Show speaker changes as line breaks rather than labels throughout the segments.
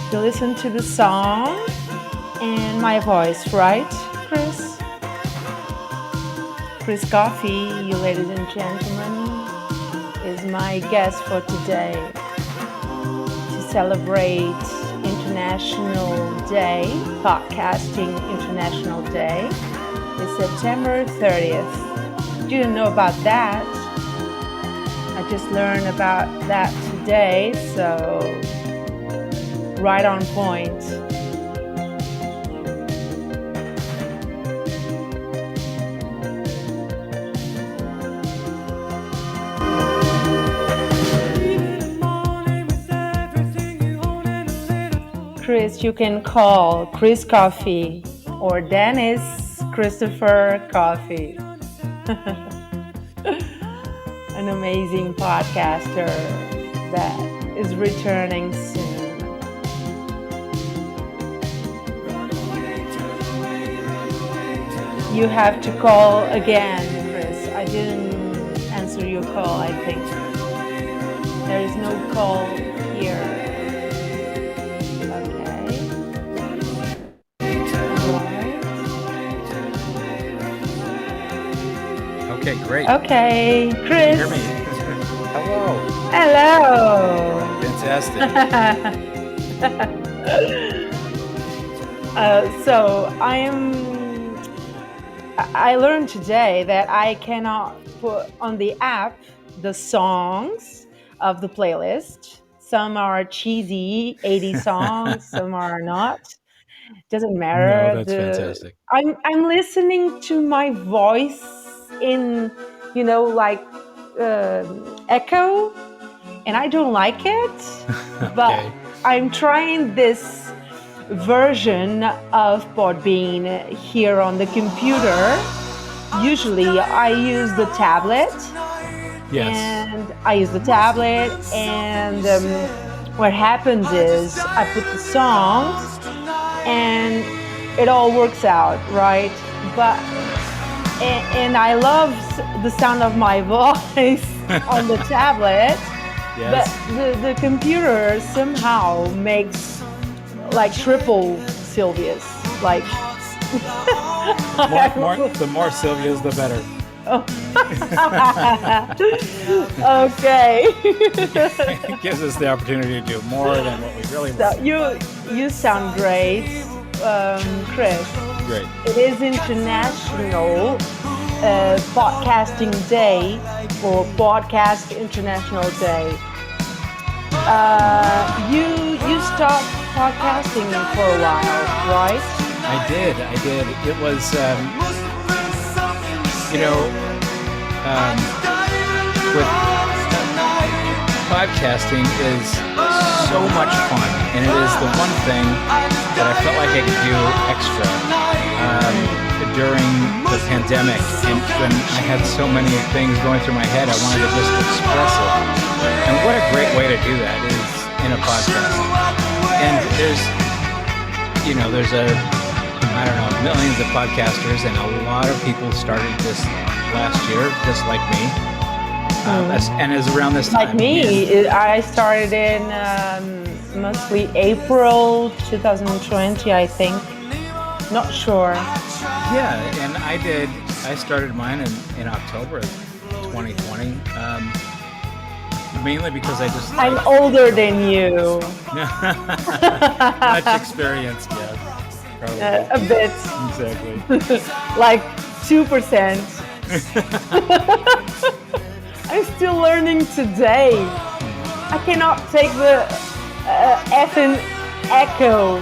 You listen to the song and my voice, right, Chris? Chris Coffee, you ladies and gentlemen, is my guest for today to celebrate International Day, Podcasting International Day. It's September 30th. Didn't know about that. I just learned about that today, so right on point. Chris, you can call Chris Coffee or Dennis Christopher Coffee. An amazing podcaster that is returning soon. You have to call again, Chris. I didn't answer your call, I think. There is no call here.
Okay, great.
Okay, Chris.
Can you hear me? Hello.
Hello.
Fantastic.
So I learned today that I cannot put on the app the songs of the playlist. Some are cheesy 80s songs, some are not. Doesn't matter.
No, that's fantastic.
I'm listening to my voice in, like echo, and I don't like it. But
Okay.
I'm trying this version of Podbean here on the computer. Usually I use the tablet.
Yes.
And I use the tablet, and what happens is I put the songs and it all works out, right? But and I love the sound of my voice on the tablet.
Yes.
But the computer somehow makes like triple Sylvia's, like
The more Sylvia's, the better.
Okay.
It gives us the opportunity to do more than what we really want.
So you sound great, Chris.
Great.
It is International Podcasting Day, or Podcast International Day. You stopped podcasting for a while, right?
I did. It was, with podcasting is so much fun, and it is the one thing that I felt like I could do extra during the pandemic, and when I had so many things going through my head, I wanted to just express it. And what a great way to do that is in a podcast. And there's millions of podcasters, and a lot of people started this last year, just like me. And it was around this time.
Like me, I started in mostly April 2020, I think. Not sure.
Yeah, and I started mine in October of 2020. Mainly because I just...
I'm older than you.
Much experience, yes. Probably.
A bit.
Exactly.
Like 2%. I'm still learning today. I cannot take the effing echo.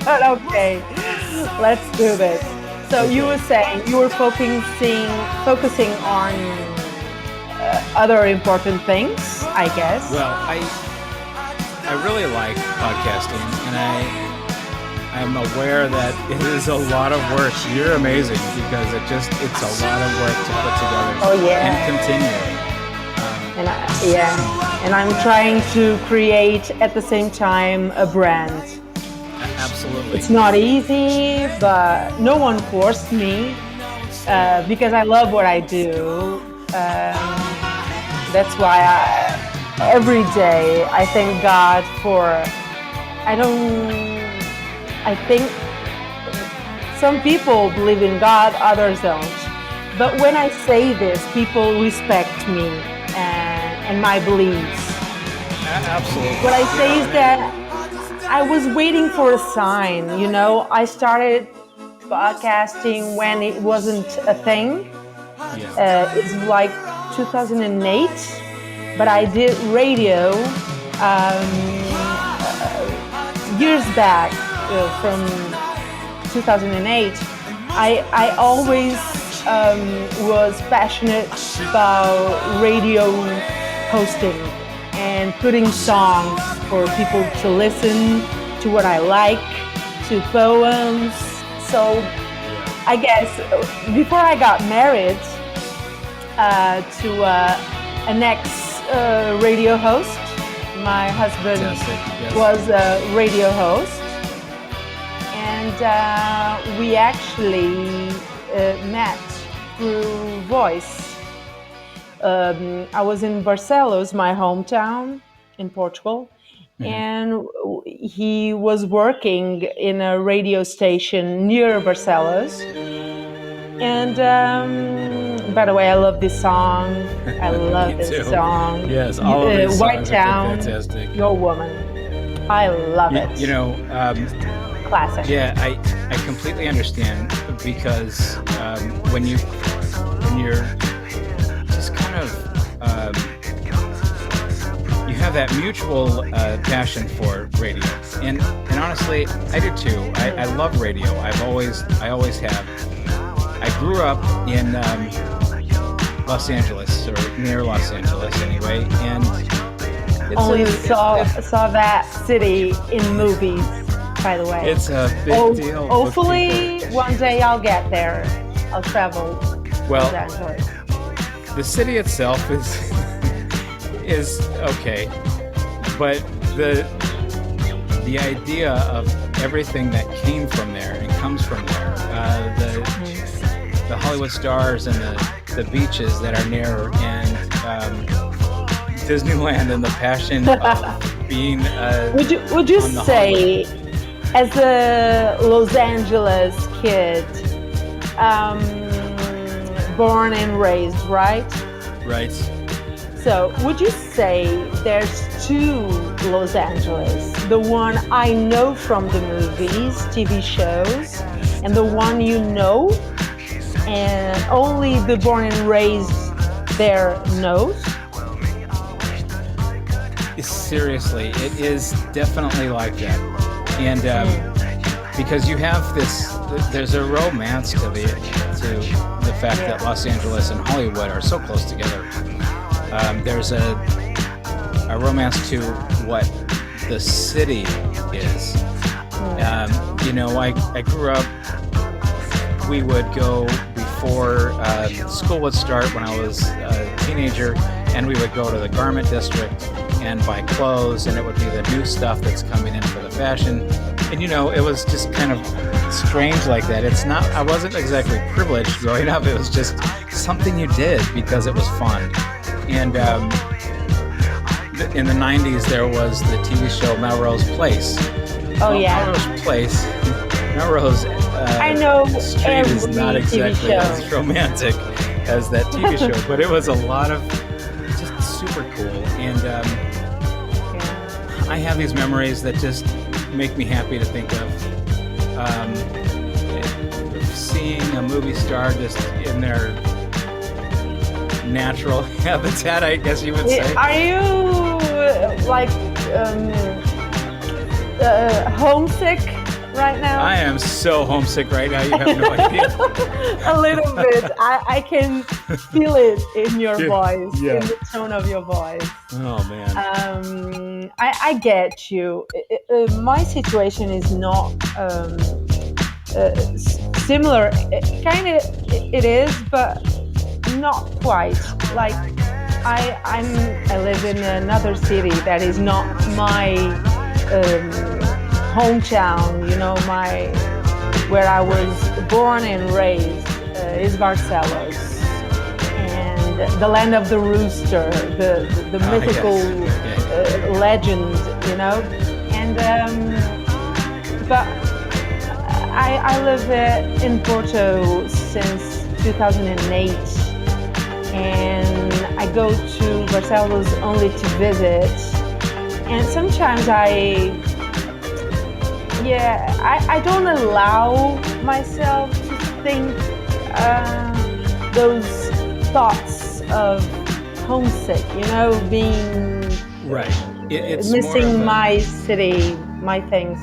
But okay, let's do this. So you were saying you were focusing on other important things, I guess.
Well, I really like podcasting, and I'm aware that it is a lot of work. You're amazing because it's a lot of work to put together.
Oh yeah.
And continue.
And I'm trying to create at the same time a brand.
Absolutely.
It's not easy, but no one forced me because I love what I do. That's why every day I thank God for. I don't. I think some people believe in God, others don't. But when I say this, people respect me and my beliefs.
Absolutely.
What I
You
say
know,
is
and
that I was waiting for a sign. I started podcasting when it wasn't a thing.
yeah.
It's like 2008, but I did radio years back from 2008. I always was passionate about radio hosting and putting songs for people to listen to what I like, to poems. So I guess before I got married to an ex radio host, my husband
Fantastic. Yes.
was a radio host, and we actually met through voice. I was in Barcelos, my hometown in Portugal, and he was working in a radio station near Barcelos. And by the way, I love this song. I love
Me too.
this song.
Yes, all of these
White
songs have
Town,
been fantastic.
Your Woman. I love it. Classic.
Yeah, I completely understand because when you're just kind of you have that mutual passion for radio, and honestly, I do too. I love radio. I always have. I grew up in Los Angeles, or near Los Angeles anyway, and it's
Only saw that city in movies, by the way.
It's a big deal.
Hopefully, one day I'll get there. I'll travel to
Well,
Los Angeles.
the city itself is okay, but the idea of everything that came from there and comes from there, the Hollywood stars and the beaches that are near, and Disneyland, and the passion of being.
Would you say, as a Los Angeles kid, born and raised, right?
Right.
So, would you say there's two Los Angeles? The one I know from the movies, TV shows, and the one you know, and only the born and raised there knows?
Seriously, it is definitely like that. And because you have there's a romance to the fact that Los Angeles and Hollywood are so close together. There's a romance to what the city is. I grew up, we would go before school would start when I was a teenager, and we would go to the garment district and buy clothes, and it would be the new stuff that's coming in for the fashion. And it was just kind of strange like that. I wasn't exactly privileged growing up. It was just something you did because it was fun. And in the 90s, there was the TV show Melrose Place. Melrose Place, Melrose
I know
Street is not exactly as romantic as that TV show, but it was a lot of just super cool. And I have these memories that just make me happy to think of. Seeing a movie star just in their natural habitat, I guess you would say.
Are you like homesick right now?
I am so homesick right now, you have no idea.
A little bit. I can feel it in your voice,
yeah.
in the tone of your voice.
Oh, man.
I get you. My situation is not similar. Kind of it is, but not quite. Like I live in another city that is not my hometown. Where I was born and raised is Barcelos, and the land of the rooster, the mythical legend, you know. And but I live in Porto since 2008, and I go to Barcelos only to visit. And sometimes I don't allow myself to think those thoughts of homesick, you know, being
Right. It's more of
missing my city, my things,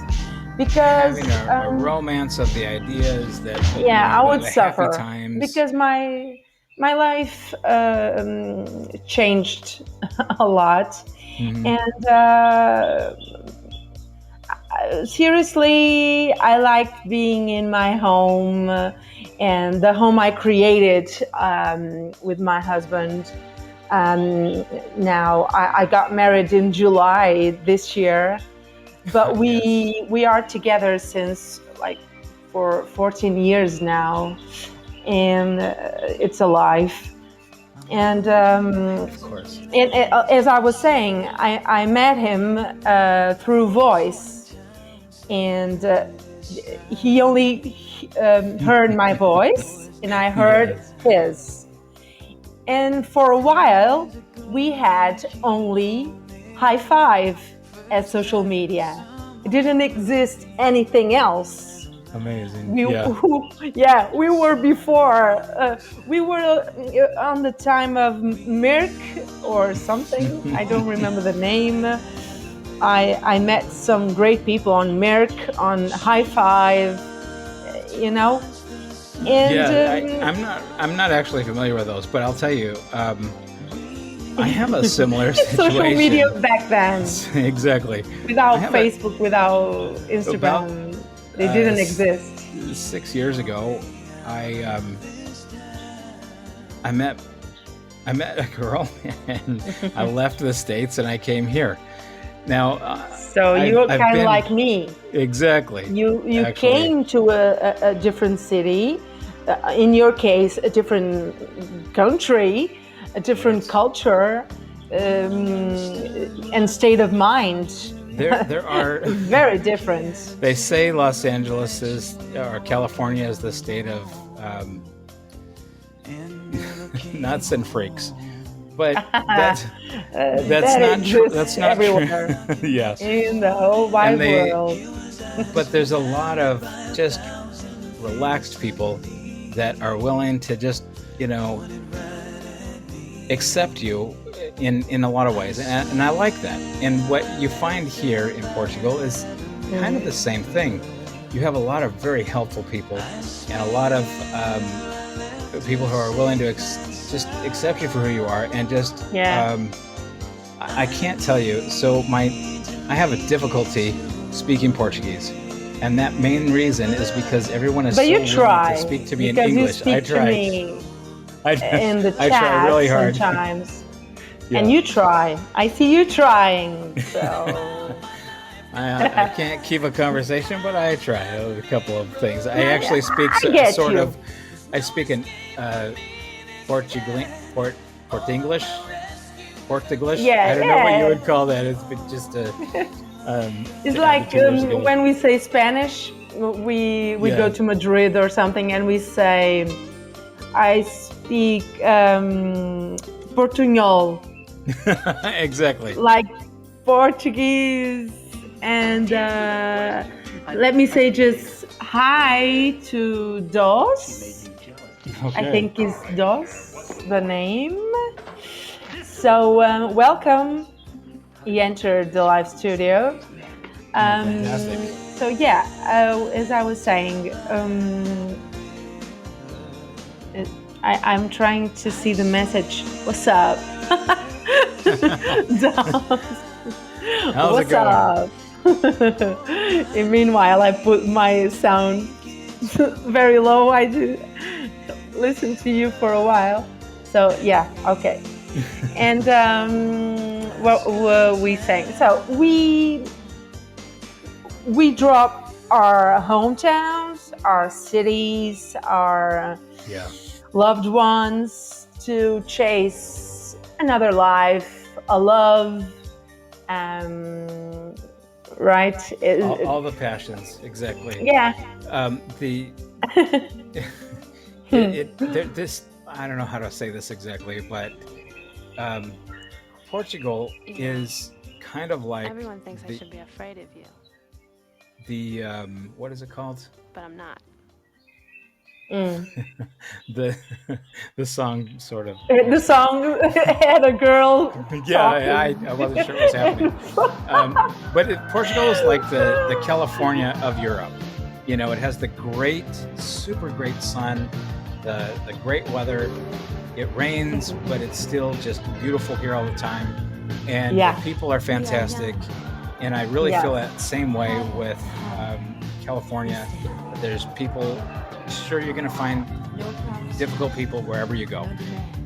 because
having a romance of the ideas that
yeah, I would
the happy
suffer
times.
because my life changed a lot,
Mhm.
and seriously, I like being in my home and the home I created with my husband. Now I got married in July this year, but
Yes,
we are together since like for 14 years now, and it's a life. And
of course.
as I was saying, I met him through voice, and he only heard my voice, and I heard
Yes.
his. And for a while, we had only high five as social media. It didn't exist anything else.
Amazing.
We,
Yeah.
yeah, we were before. We were on the time of Merck or something. I don't remember the name. I met some great people on Merck, on High Five, you know, and
Yeah, I'm not actually familiar with those, but I'll tell you, I have a similar
social media
situation.
back then,
Exactly. I
without
have a
Facebook, without
about
Instagram, they didn't
s-
exist.
6 years ago. I I met I met a girl, and I left the States and I came here. Now,
So you're
I've
kind of
been
like me.
exactly
You
actually.
came to a different city, in your case, a different country, a different
Yes.
culture, and state of mind.
There are.
Very different.
They say Los Angeles is or California is the state of nuts and freaks, but that's
That
not true.
exists
That's not true.
everywhere
Yes,
in the whole
and
wide world.
but there's a lot of just relaxed people that are willing to just you know accept you in a lot of ways, and I like that. And what you find here in Portugal is kind of the same thing. You have a lot of very helpful people, and a lot of people who are willing to just accept you for who you are, and just
Yeah.
I can't tell you. So I have a difficulty speaking Portuguese, and that main reason is because everyone is
But
so
you
willing to
try
speak to me in
because you
English. I
speak to
try.
me
I,
in the
I try
chat
really hard.
sometimes, and
Yeah.
you try. I see you trying. So
I can't keep a conversation, but I try a couple of things. I actually speak
I get
sort
you.
of. I speak in Portugal, English, Portuglish. I
Yeah,
don't know what you
yeah.
would call that. It's just a.
It's
to add
like
the 2 years ago.
when we say Spanish, we go
Yeah.
to Madrid or something, and we say, "I speak Portuñol,"
Exactly.
like Portuguese, and let me say just hi to Dos. I
Okay.
think is Dos the name. So welcome. He entered the live studio.
Fantastic.
So yeah, as I was saying, I'm trying to see the message. What's up?
How's it
What's
going?
up? And meanwhile, I put my sound very low. I do listen to you for a while. So yeah, okay. And what were we saying? So we drop our hometowns, our cities, our
Yeah.
loved ones to chase another life, a love, right?
All the passions, exactly.
Yeah.
The this I don't know how to say this exactly, but um, Portugal is kind of like
Everyone thinks I
the
should be afraid of you,
the what is it called?
but I'm not.
Mm.
the the song sort of.
The song had a girl
Yeah,
talking.
I wasn't sure what was happening. But Portugal is like the California of Europe. You know, it has the great, super great sun, the great weather. It rains, but it's still just beautiful here all the time. And
Yeah.
the people are fantastic. And I really
Yeah.
feel that same way with California. There's people, sure, you're going to find difficult people wherever you go.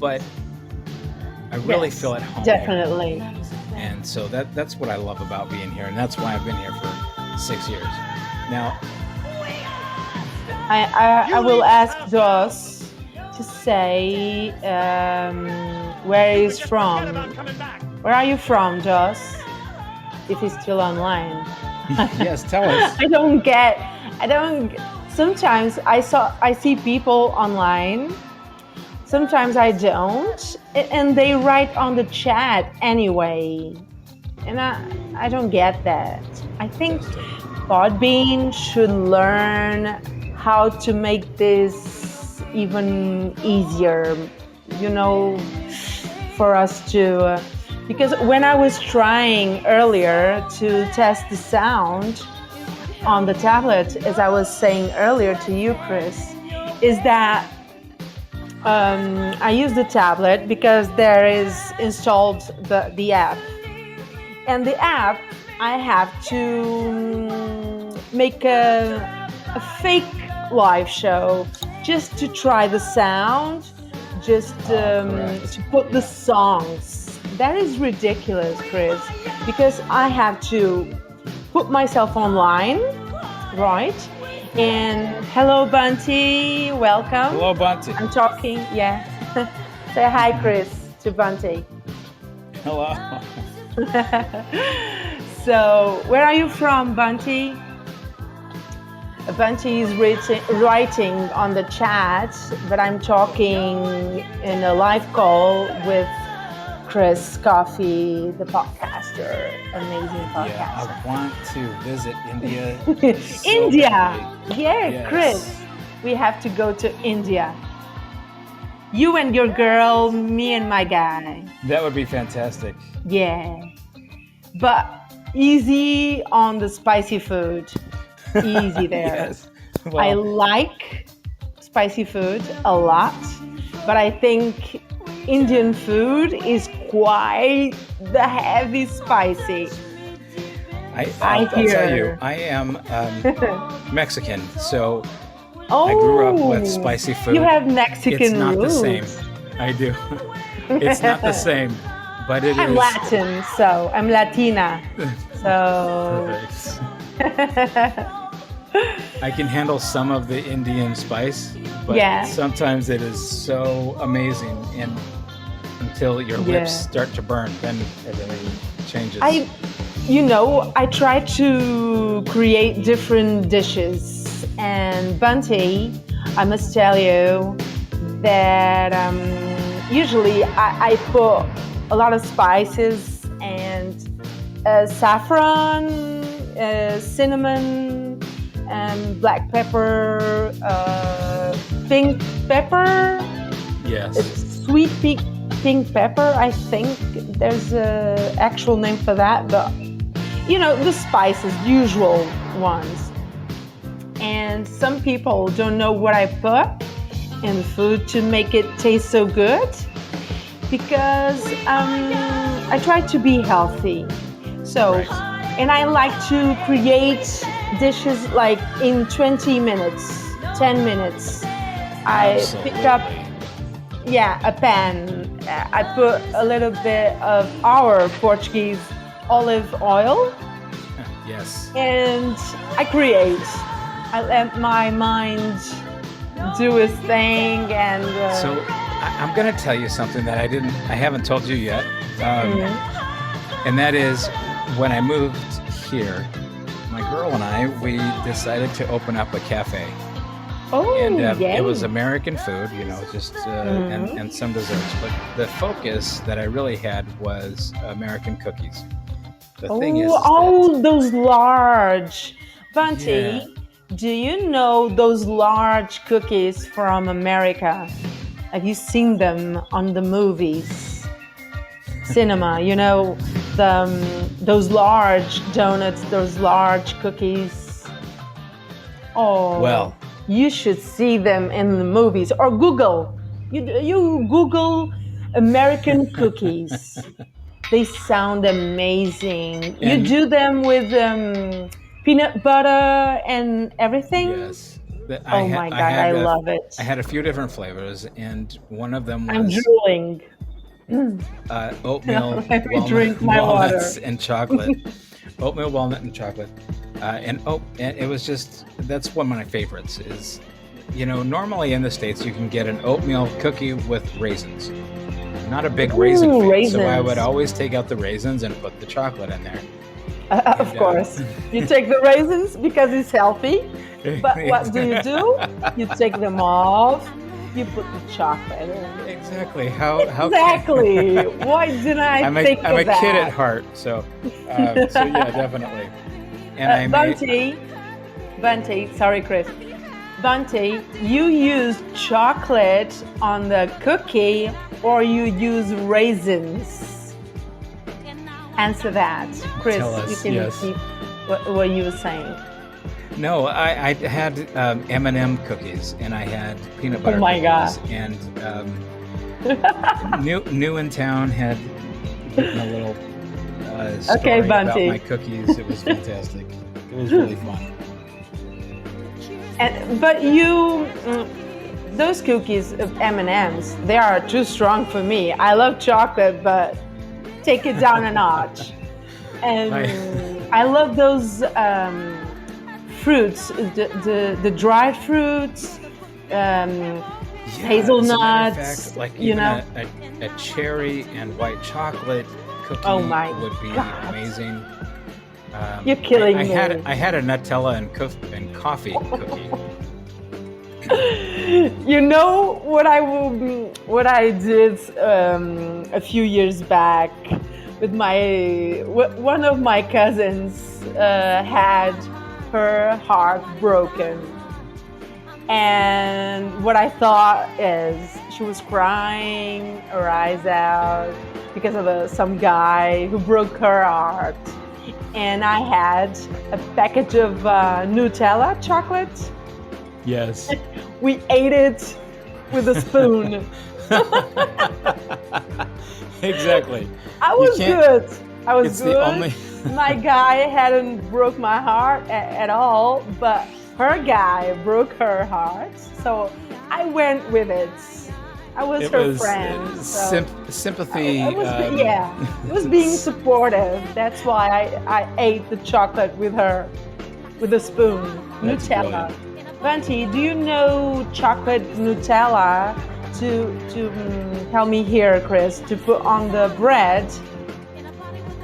But I really
Yes,
feel at home here.
definitely.
And so that's what I love about being here. And that's why I've been here for 6 years. Now,
I will ask Joss to say where he's from. Where are you from, Joss? If he's still online.
yes, tell us.
I don't. Sometimes I see people online. Sometimes I don't, and they write on the chat anyway, and I don't get that. I think Podbean should learn how to make this even easier, you know, for us to. Because when I was trying earlier to test the sound on the tablet, as I was saying earlier to you, Chris, is that I use the tablet because there is installed the app. And the app, I have to make a fake live show just to try the sound, just to put the songs. That is ridiculous, Chris, because I have to put myself online, right? And hello, Bunty, welcome.
Hello, Bunty.
I'm talking, yeah. Say hi, Chris, to Bunty.
Hello.
So, where are you from, Bunty? Bunty is writing on the chat, but I'm talking in a live call with Chris Coffee, the podcaster, amazing podcaster.
Yeah, I want to visit India. so
India,
badly.
yeah,
Yes.
Chris, we have to go to India. You and your girl, me and my guy.
That would be fantastic.
Yeah, but easy on the spicy food. Easy there.
Yes.
I
Well,
like spicy food a lot, but I think Indian food is quite the heavy spicy.
I'll tell
hear.
you, I am Mexican, so I grew up with spicy food.
You have Mexican
It's not
roots.
the same. I do. It's not the same, but it
I'm
is.
Latin, so I'm Latina. So
Perfect. I can handle some of the Indian spice, but
Yeah.
sometimes it is so amazing, and until your lips
Yeah.
start to burn, then everything changes.
I try to create different dishes, and Bunty, I must tell you that usually I put a lot of spices and saffron, cinnamon, black pepper, pink pepper.
Yes.
It's sweet pink pepper, I think there's an actual name for that, but the spices, usual ones. And some people don't know what I put in food to make it taste so good, because I try to be healthy. So, and I like to create dishes like in 20 minutes, 10 minutes. I pick up a pan. I put a little bit of our Portuguese olive oil.
Yes.
And I create. I let my mind do its thing, and
So I'm going to tell you something that I haven't told you yet, and that is when I moved here, my girl and I, we decided to open up a cafe. And
Oh,
it was
yay.
American food, just
Mhm.
and some desserts. But the focus that I really had was American cookies. The thing
Oh,
is that
those large. Vante,
yeah,
do you know those large cookies from America? Have you seen them on the movies? Cinema, those large donuts, those large cookies. Oh,
well,
you should see them in the movies or Google. You Google American cookies. They sound amazing. You
and
do them with peanut butter and everything.
yes,
Oh my God, I love it.
I had a few different flavors, and one of them
I'm
was
drooling.
oatmeal,
Let me drink my
walnuts,
water.
and chocolate. Oatmeal, walnut, and chocolate. And it was just that's one of my favorites. Is normally in the States you can get an oatmeal cookie with raisins. Not a big raisin
Ooh,
fan, so I would
raisins.
always take out the raisins and put the chocolate in there.
Of
And
course. You take the raisins because it's healthy. But what do? You take them off, you put the chocolate in.
exactly how
Exactly. Why didn't I think
I'm a
of
kid
that?
at heart, so yeah, definitely. And I made
Bante, sorry, Chris. Bante, you use chocolate on the cookie or you use raisins? Answer that. Chris,
tell
you
us
can
yes.
repeat what you were saying.
No, I had M&M cookies and I had peanut
Oh
butter
my
cookies
God.
and new in town had written a little
Okay,
story about my
Bante.
cookies. It was fantastic. It was really fun.
But those cookies of M&Ms, they are too strong for me. I love chocolate, but take it down a notch.
I,
And I love those fruits, the dried fruits, um,
yeah, as a matter of fact,
hazelnuts.
like even a cherry and white chocolate
Oh
cookie
my
would be
God,
amazing.
you're killing me.
I had a Nutella and coffee cookie.
You know what I did a few years back with one of my cousins had her heart broken, and what I thought is she was crying her eyes out because of some guy who broke her heart, and I had a package of Nutella chocolate.
Yes.
We ate it with a spoon.
Exactly.
I
You
was
can't.
good. I was
It's the
good.
only.
My guy hadn't broke my heart at all, but her guy broke her heart. So I went with it. I was
It
her
was
friend. So
sympathy.
yeah, it was being supportive. That's why I ate the chocolate with her with a spoon.
That's
Nutella.
brilliant.
Vanti, do you know chocolate Nutella to help me here, Chris, to put on the bread?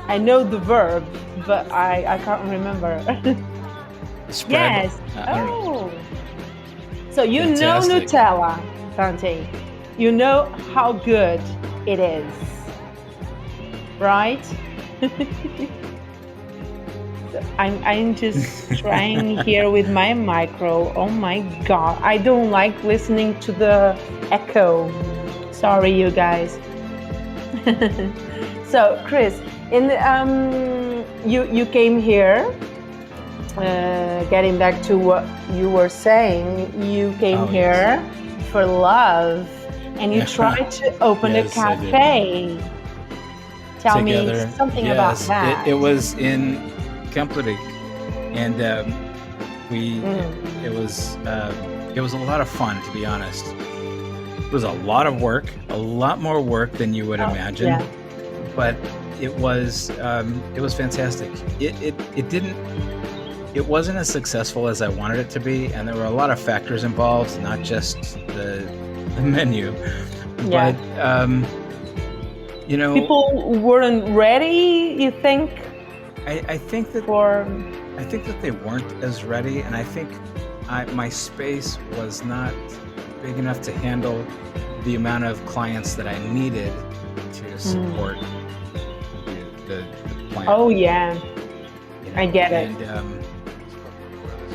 I know the verb, but I can't remember.
Spread.
Yes.
I don't know.
Oh. So you know
Fantastic.
Nutella, Vanti. You know how good it is, right? I'm just trying here with my micro. Oh my God. I don't like listening to the echo. Sorry, you guys. So, Chris, you came here. Getting back to what you were saying, you came
Oh yes.
here for love, and you tried to open a
Yes, I did.
cafe. Tell me
Together.
something about
Yes,
that.
it was in Kamperik, and we
Mm.
it was a lot of fun, to be honest. It was a lot of work, a lot more work than you would
Oh,
imagine,
yeah.
but it was fantastic. It didn't it wasn't as successful as I wanted it to be, and there were a lot of factors involved, not just the menu,
Yeah.
but you know
People weren't ready, you think?
I think that
for
they weren't as ready, and I think my space was not big enough to handle the amount of clients that I needed to support the plant.
Oh yeah, I get it.
And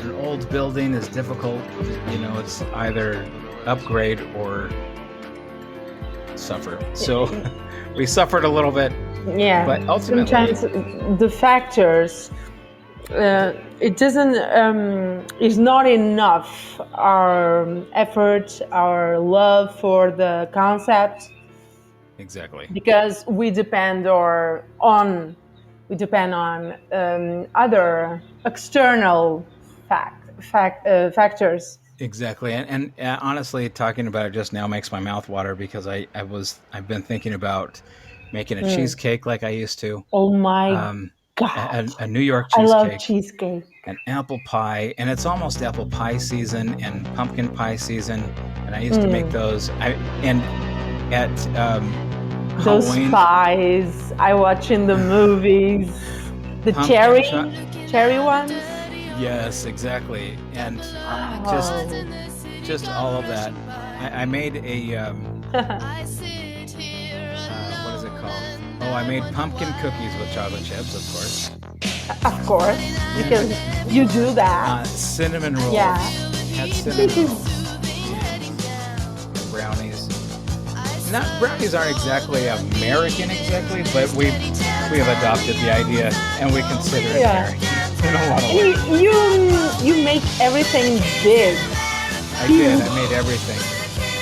an old building is difficult. It's either upgrade or suffer. So we suffered a little bit.
Yeah,
but ultimately,
sometimes the factors it doesn't is not enough. Our effort, our love for the concept,
exactly,
because we depend on other external factors.
exactly. And honestly, talking about it just now makes my mouth water because I've been thinking about making a cheesecake like I used to.
Oh my
Um,
God,
a New York
I love
cheesecake,
cheesecake.
an apple pie, and it's almost apple pie season and pumpkin pie season. And I used to make those. And at
Those
Halloween,
pies I watch in the movies, the cherry ones.
Yes, exactly, and
Oh.
just all of that. I made a what is it called? Oh, I made pumpkin cookies with chocolate chips, of course.
Of course, because you do that.
Cinnamon rolls.
Yeah.
Had cinnamon rolls. Brownies. Brownies aren't exactly American exactly, but we have adopted the idea and we consider it American in a lot of ways.
You make everything big.
I did. I made everything,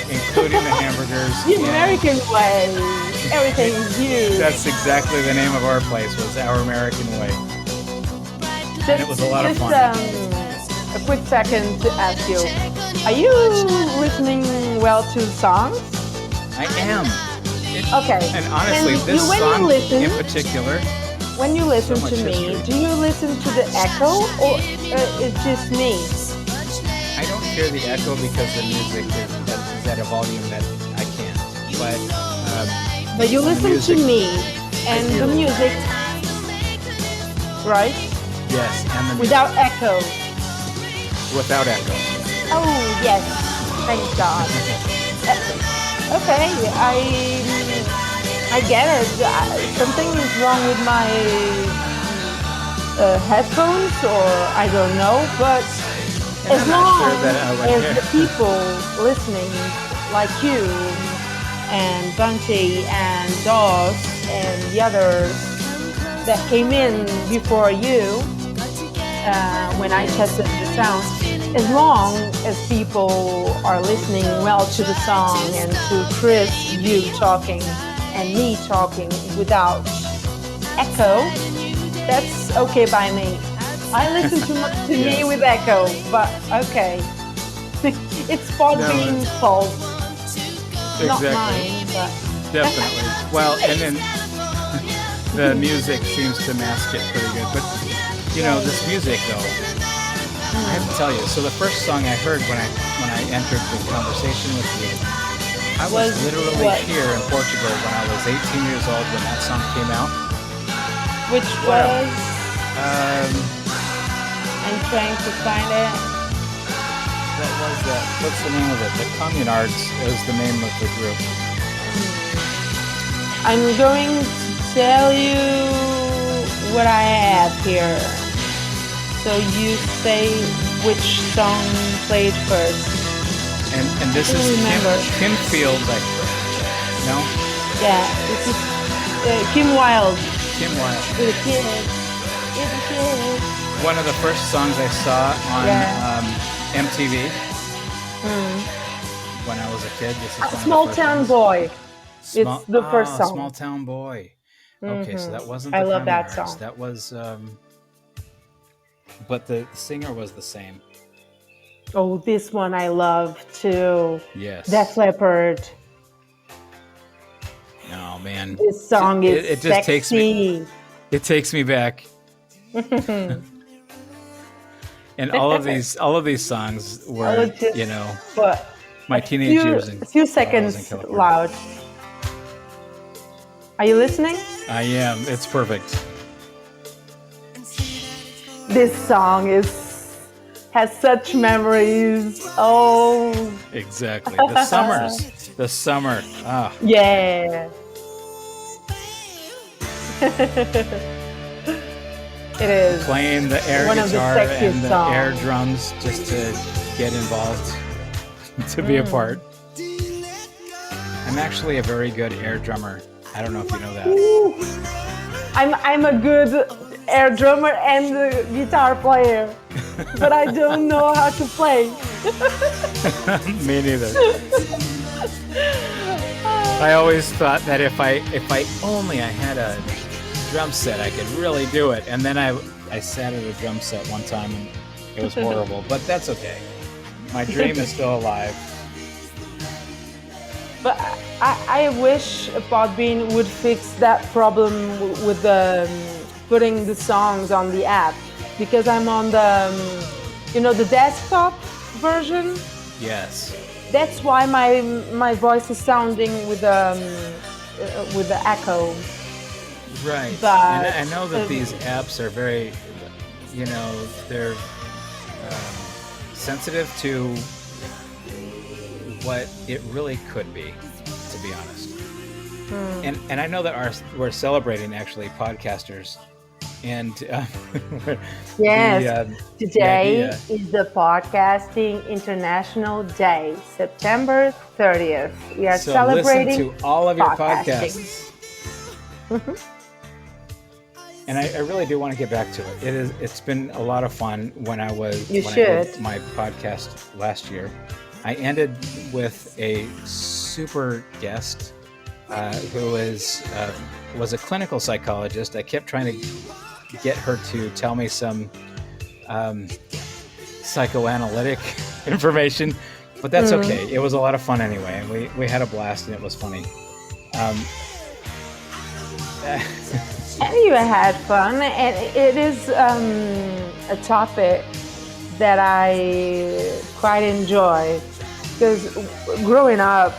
including the hamburgers.
The American way. Everything is huge.
That's exactly the name of our place, was Our American Way. And it was a lot of fun.
A quick second to ask you, are you listening well to songs?
I am.
Okay.
And honestly, this song in particular.
When you listen to me,
history.
do you listen to the echo or it's just me?
I don't hear the echo because the music is at a volume that I can't.
But you listen to me and the music, right?
Yes, and the music.
Without echo.
Without echo.
Oh yes, thank God. Okay, I get it. Something is wrong with my headphones, or I don't know. But as long as the people listening, like you and Bunty and Doss and the others that came in before you, when I tested the sound, as long as people are listening well to the song and to Chris, you talking, and me talking without echo, that's okay by me. I listen to me with echo, but okay. It's Podbean's fault, not mine. But
definitely. Well, and then the music seems to mask it pretty good. But this music though, I have to tell you. So the first song I heard when I entered the conversation with you, I was literally here in Portugal when I was 18 years old when that song came out.
Which was? I'm trying to find it.
That was what's the name of it? The Communards is the name of the group.
I'm going to tell you what I have here. So you say which song played first.
And this is Kim Fields, I think. No?
Yeah, this is Kim Wilde.
Kim Wilde.
With the kids. With the kids.
One of the first songs I saw on MTV when I was a kid. This is
Small Town Boy. It's the first song.
Small Town Boy. Okay, so that wasn't
I
the
love that
Communards.
song.
That was but the singer was the same.
Oh, this one I love too.
Yes.
Def Leppard.
Oh man.
This song is
it just
sexy.
Takes me back. And all of these songs were, my teenage years.
A few seconds loud. Are you listening?
I am. It's perfect.
This song has such memories. Oh,
Exactly. The summers. The summer. Ah,
yeah. It is
playing the air
one of the
guitar and
sexiest
the air
songs.
drums just to get involved, to be a part. I'm actually a very good air drummer. I don't know if you know that.
Ooh. I'm a good air drummer and guitar player, but I don't know how to play.
Me neither. I always thought that if I only I had a drum set, I could really do it. And then I sat at a drum set one time and it was horrible, but that's okay. My dream is still alive.
But I wish Podbean would fix that problem with putting the songs on the app, because I'm on the desktop version.
Yes.
That's why my voice is sounding with the echo.
Right.
But
and I know that these apps are very, they're sensitive to what it really could be, to be honest. And I know that we're celebrating actually podcasters, and
yes, today
idea.
is the Podcasting International Day, September 30th. We are
So
celebrating
listen to all of your
podcasting.
podcasts. And I really do want to get back to it. It's been a lot of fun when I did my podcast last year. I ended with a super guest who was a clinical psychologist. I kept trying to get her to tell me some psychoanalytic information, but that's okay. It was a lot of fun anyway, and we had a blast, and it was funny.
And you had fun, and it is a topic that I quite enjoy, because growing up,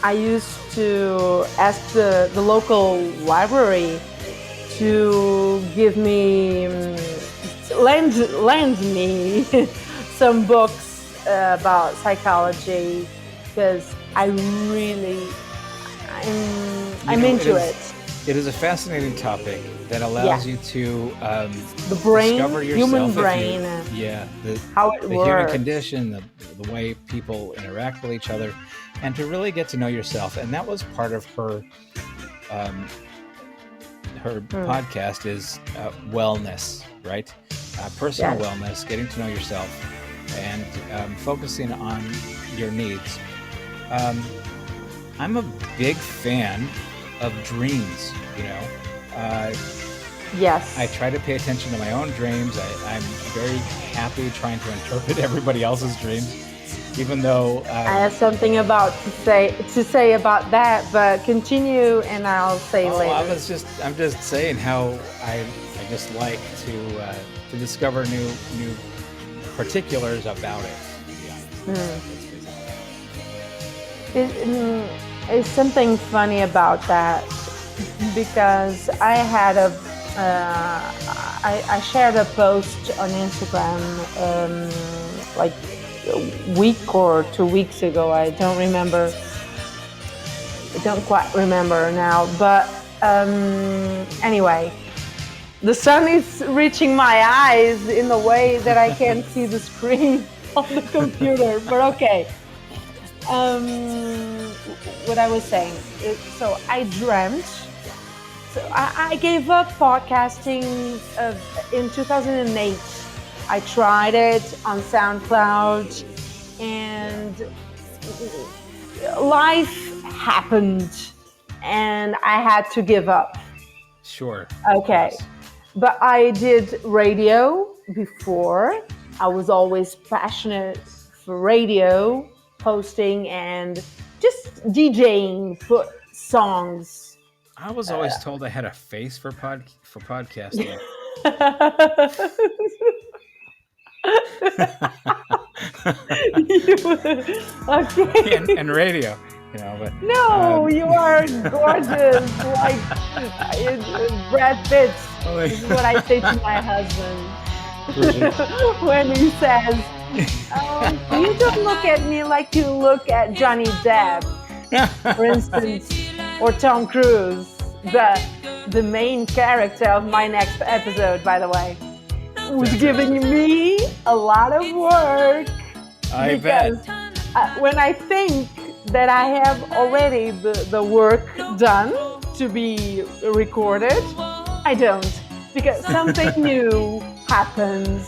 I used to ask the local library to give me, lend me some books about psychology, because I'm into it.
It is a fascinating topic that allows you to
the brain,
discover yourself.
Human brain, how it
the
works.
human condition, the way people interact with each other, and to really get to know yourself. And that was part of her podcast is wellness, right? Personal wellness, getting to know yourself, and focusing on your needs. I'm a big fan of dreams,
Yes.
I try to pay attention to my own dreams. I'm very happy trying to interpret everybody else's dreams, even though
I have something to say about that, but continue and I'll say later.
I'm just saying how I just like to discover new particulars about it.
It's something funny about that, because I had I shared a post on Instagram like a week or 2 weeks ago. I don't quite remember now, but anyway, the sun is reaching my eyes in a way that I can't see the screen on the computer, but okay. What I was saying, so I dreamt. So I gave up podcasting in 2008. I tried it on SoundCloud, and life happened, and I had to give up.
Sure.
Okay.
Yes.
But I did radio before. I was always passionate for radio, hosting, and just DJing for songs.
I was always told I had a face for podcasting.
Okay.
and radio, but
no, you are gorgeous, like Brad Pitt. This is what I say to my husband. when he says, "You don't look at me like you look at Johnny Depp," for instance, or Tom Cruise, the main character of my next episode, by the way, was giving me a lot of work.
I
because when I think that I have already the work done to be recorded, I don't, because something new happens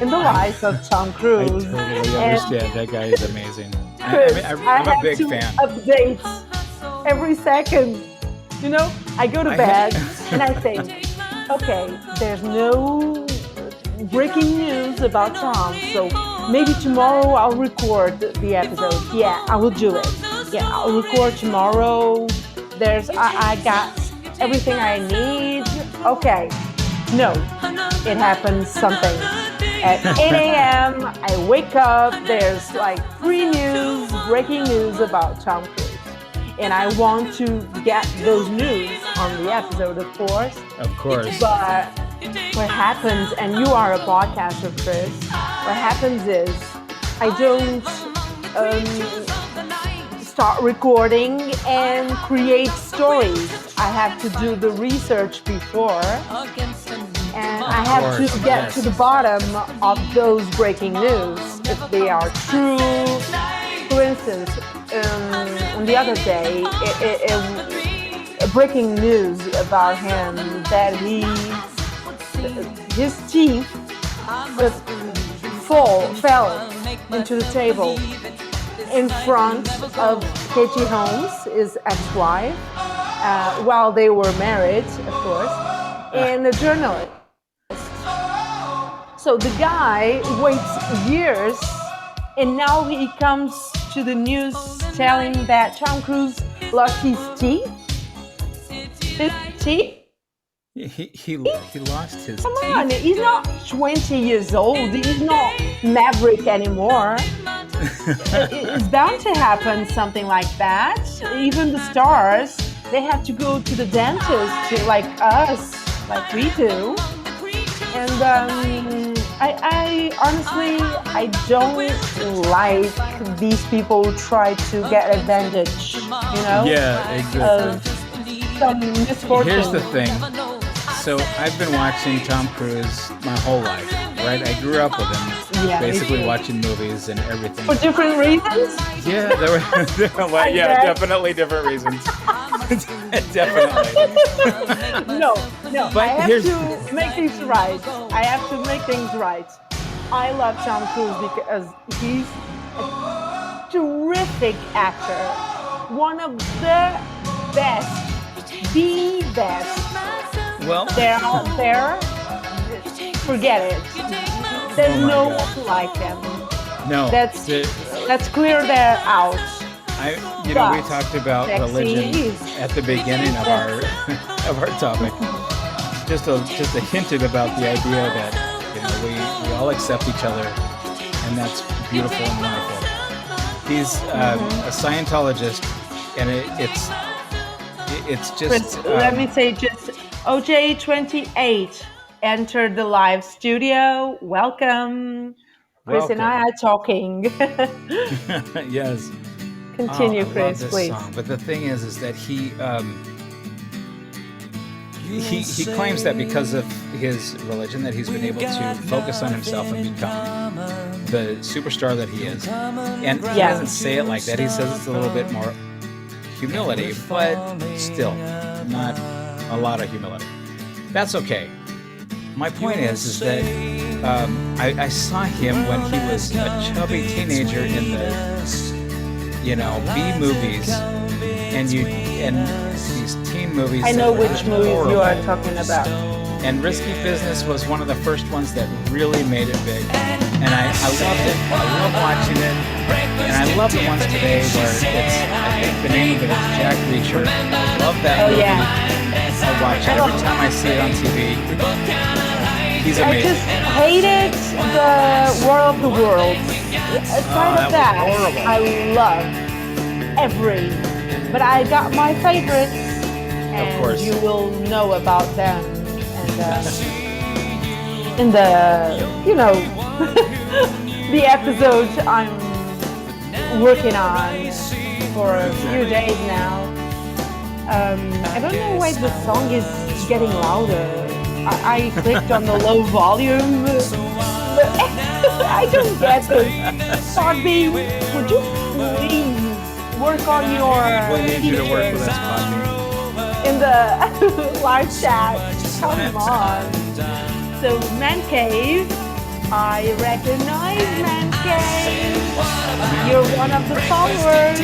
in the life of Tom
I
Cruise.
totally understand. That guy is amazing.
Chris,
I'm
I
a
have
big
to
fan.
update every second. You know, I go to bed and I think, okay, there's no breaking news about Tom, so maybe tomorrow I'll record the episode. Yeah, I will do it. Yeah, I'll record tomorrow. I got everything I need. Okay. No, it happens something. At 8 a.m., I wake up, there's like breaking news about Tom Cruise. And I want to get those news on the episode, of course.
Of course.
But what happens, and you are a podcaster, Chris, what happens is I don't start recording and create stories. I have to do the research before, and I have to get to the bottom of those breaking news, if they are true. For instance, on the other day, breaking news about him that his teeth fell into the table in front of Katie Holmes, his ex-wife, while they were married, of course, and a journalist. So the guy waits years, and now he comes to the news telling that Tom Cruise lost his teeth. His teeth?
He lost his
Come
teeth.
on, he's not 20 years old. He's not Maverick anymore. It's bound to happen, something like that. Even the stars, they have to go to the dentist, like us, like we do. And I honestly, I don't like these people who try to get advantage,
Yeah, exactly.
of some misfortune.
Here's the thing. So I've been watching Tom Cruise my whole life, right? I grew up with him,
Yeah, me
basically
too.
watching movies and everything.
For different reasons?
Yeah, there were well, yeah,
guess.
definitely different reasons. Definitely.
No.
But
I have
here's-
to make things right. I have to make things right. I love Tom Cruise because he's a terrific actor. One of the best. The best.
Well,
They're out there. Forget it. There's
Oh my
no
God.
one like them.
no.
Let's clear that out.
We talked about
Sexy.
religion at the beginning of our of our topic. Just hinted about the idea that we all accept each other, and that's beautiful and wonderful. He's a Scientologist, and it's just.
Chris, let me say just OJ28 entered the live studio. Welcome. Chris and I are talking.
Yes.
Continue,
I love
Chris,
this
please.
song. But the thing is that he claims that because of his religion that he's been able to focus on himself and become the superstar that he is. And he
Yeah.
doesn't say it like that. He says it's a little bit more humility, but still not a lot of humility. That's okay. My point is that I saw him when he was a chubby teenager in the B movies, and these teen movies.
I know
that
which
were
movies you are
horrible.
talking about.
And Risky Business was one of the first ones that really made it big, and I loved it. I love watching it, and I love the ones today where I think the name of it is Jack Reacher. I love that movie.
Yeah.
I watch it every time I see it on TV. He's
I
amazing.
just hated the War of the Worlds. Aside
that
of that,
was horrible.
I love but I got my favorites, and
course.
you will know about them. And in the, the episode I'm working on for a few days now. I don't know why the song is getting louder. I clicked on the low volume, but I don't get this. Podbean, would you please work on your
We need you to work with
features
us, Podbean.
in the live chat? Come on. So, Man Cave, I recognize Man Cave. You're one of the followers.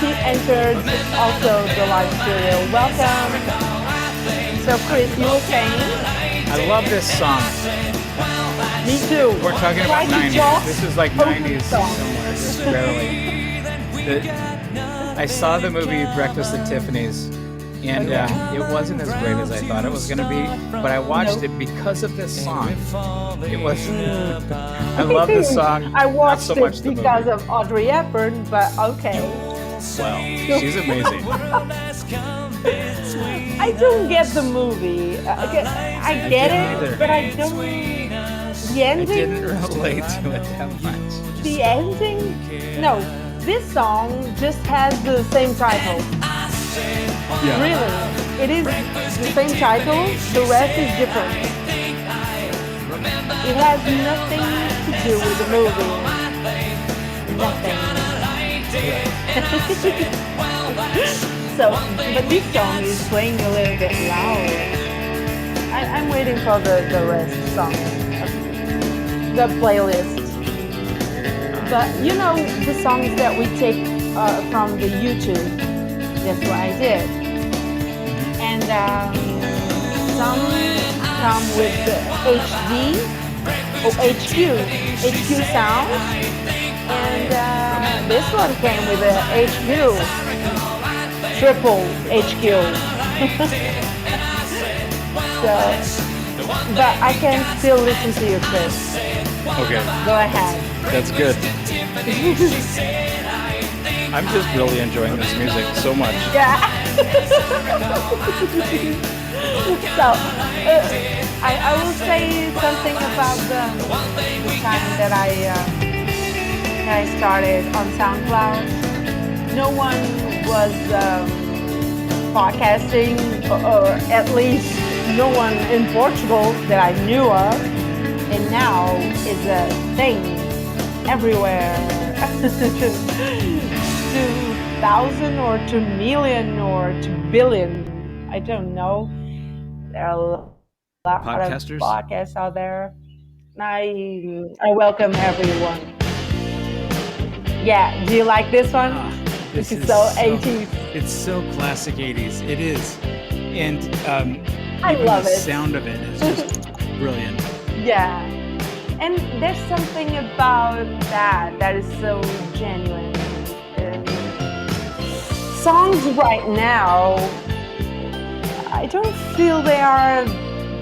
He entered also the live studio. Welcome. So, Chris, you were saying?
I love this song.
Me too.
We're talking
Why
about
did
90s.
y'all
This is like
post
90s
this song?
somewhere, just barely. I saw the movie Breakfast at Tiffany's, and it wasn't as great as I thought it was going to be, but I watched it because of this song. It was. I love this song.
I
not
watched
so much
it
the
because
movie.
of Audrey Hepburn, but okay.
Well, she's amazing.
I don't get the movie. Okay, I get
didn't
it,
either.
but I don't. The
I
ending.
didn't relate to it that much.
The ending. No, this song just has the same title.
Yeah.
Really, it is the same title. The rest is different. It has nothing to do with the movie. Nothing. So, but this song is playing a little bit loud. I'm waiting for the rest song, the playlist. But the songs that we take from the YouTube. That's what I did. And some come with the HD or HQ sound. And this one came with a HQ, triple HQ. So, but I can still listen to you, Chris.
Okay,
Go ahead.
that's good. I'm just really enjoying this music so much.
Yeah. So, I will say something about the time that I started on SoundCloud. No one was podcasting, or at least no one in Portugal that I knew of. And now it's a thing everywhere. 2,000 or 2 million or 2 billion. I don't know. There are a lot
Podcasters?
of podcasts out there. I welcome everyone. Yeah, do you like this one?
This
It's
is
so 80s.
It's so classic 80s. It is. And
I
even
love
the
it.
sound of it is just brilliant.
Yeah. And there's something about that is so genuine. Songs right now, I don't feel they are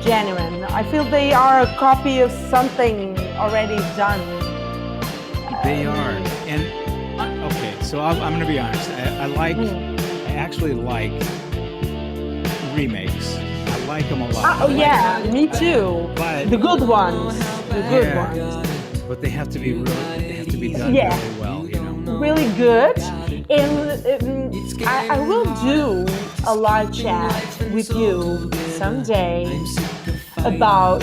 genuine. I feel they are a copy of something already done.
They are. And okay, so I'm going to be honest. I actually like remakes. I like them a lot.
Oh yeah, me too.
But
The good ones. The good
yeah,
ones.
but they have to be they have to be done
Yeah.
really well, you know.
Really good. And I will do a live chat with you someday about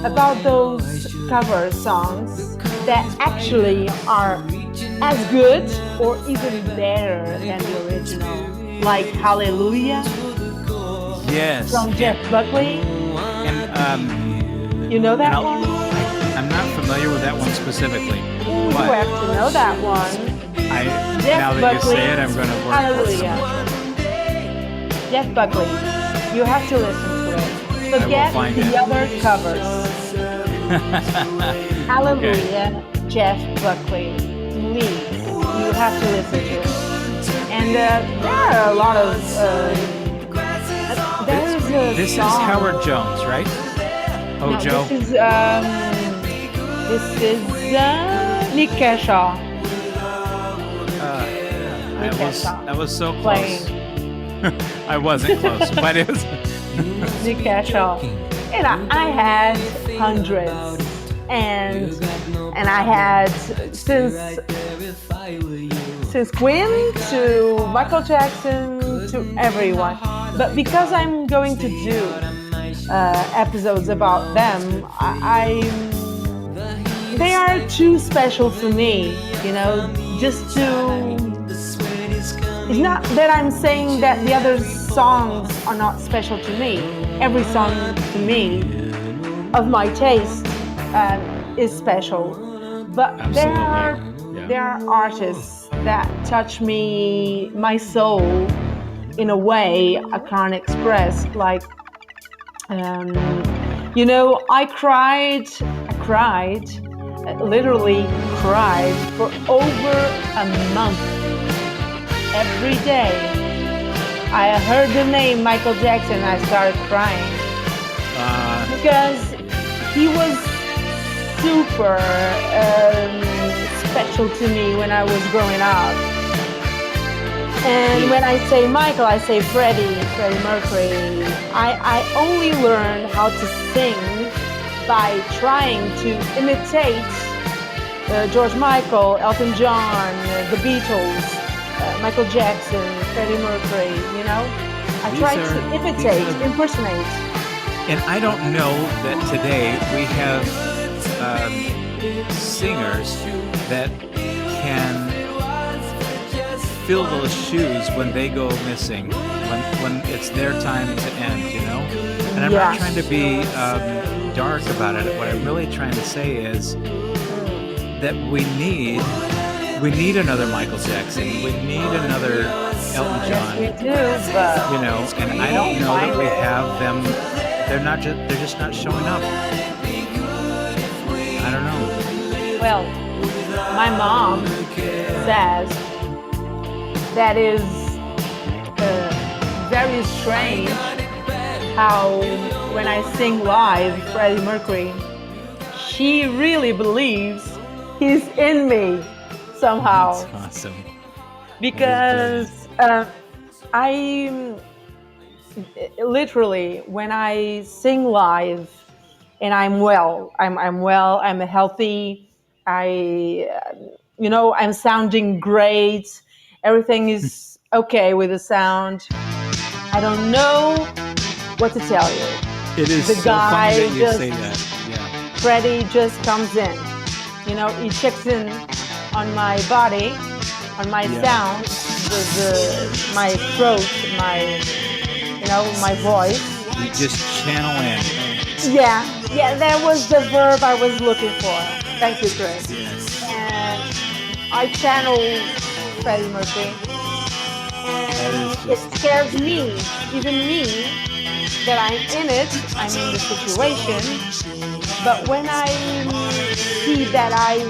about those cover songs that actually are as good or even better than the original, like Hallelujah
Yes.
from Jeff Buckley.
And
You know that
and
one?
I'm not familiar with that one specifically,
You
but
have to know that one. Jeff
now that
Buckley,
you say it, I'm going to work for it.
Hallelujah. Jeff Buckley. You have to listen to it. Forget
find
the
it.
other covers. Hallelujah, Jeff Buckley. Please, you have to listen to it. And there are a lot of. There is a
This is
song.
Howard Jones, right? Oh,
No,
Joe.
This is Nick Kershaw.
I was so close.
Playing.
I wasn't close, but it was
Nick Cashel. And I had hundreds, and I had since Queen to Michael Jackson to everyone. But because I'm going to do episodes about them, they are too special for me. You know, just to. It's not that I'm saying that the other songs are not special to me. Every song to me, of my taste, is special. But
Absolutely.
there are artists that touch me, my soul, in a way I can't express. Like, you know, I cried, literally cried for over a month. Every day I heard the name Michael Jackson and I started crying. Because he was super special to me when I was growing up. And when I say Michael, I say Freddie Mercury. I only learned how to sing by trying to imitate George Michael, Elton John, the Beatles, Michael Jackson, Freddie Mercury, you know? I tried to imitate, impersonate.
And I don't know that today we have singers that can fill those shoes when they go missing, when it's their time to end, you know? And I'm not trying to be dark about it. What I'm really trying to say is that we need another Michael Jackson. We need another Elton John.
Yes, we do, but
you know, and I don't know that we have them. They're just not showing up. I don't know.
Well, my mom says that is very strange how when I sing live Freddie Mercury, she really believes he's in me somehow.
That's awesome.
Because I literally, when I sing live and I'm well, I'm healthy, I'm sounding great, everything is okay with the sound. I don't know what to tell you.
It is
the
so
guy
funny that you
just,
say that. Yeah.
Freddie just comes in. You know, he checks in on my body, on my sound, my throat, my voice.
You just channel in.
Yeah, that was the verb I was looking for. Thank you, Chris.
Yes.
And I channel Freddie Mercury. And it scares me, even me, that I'm in it, I'm in the situation. But when I see that I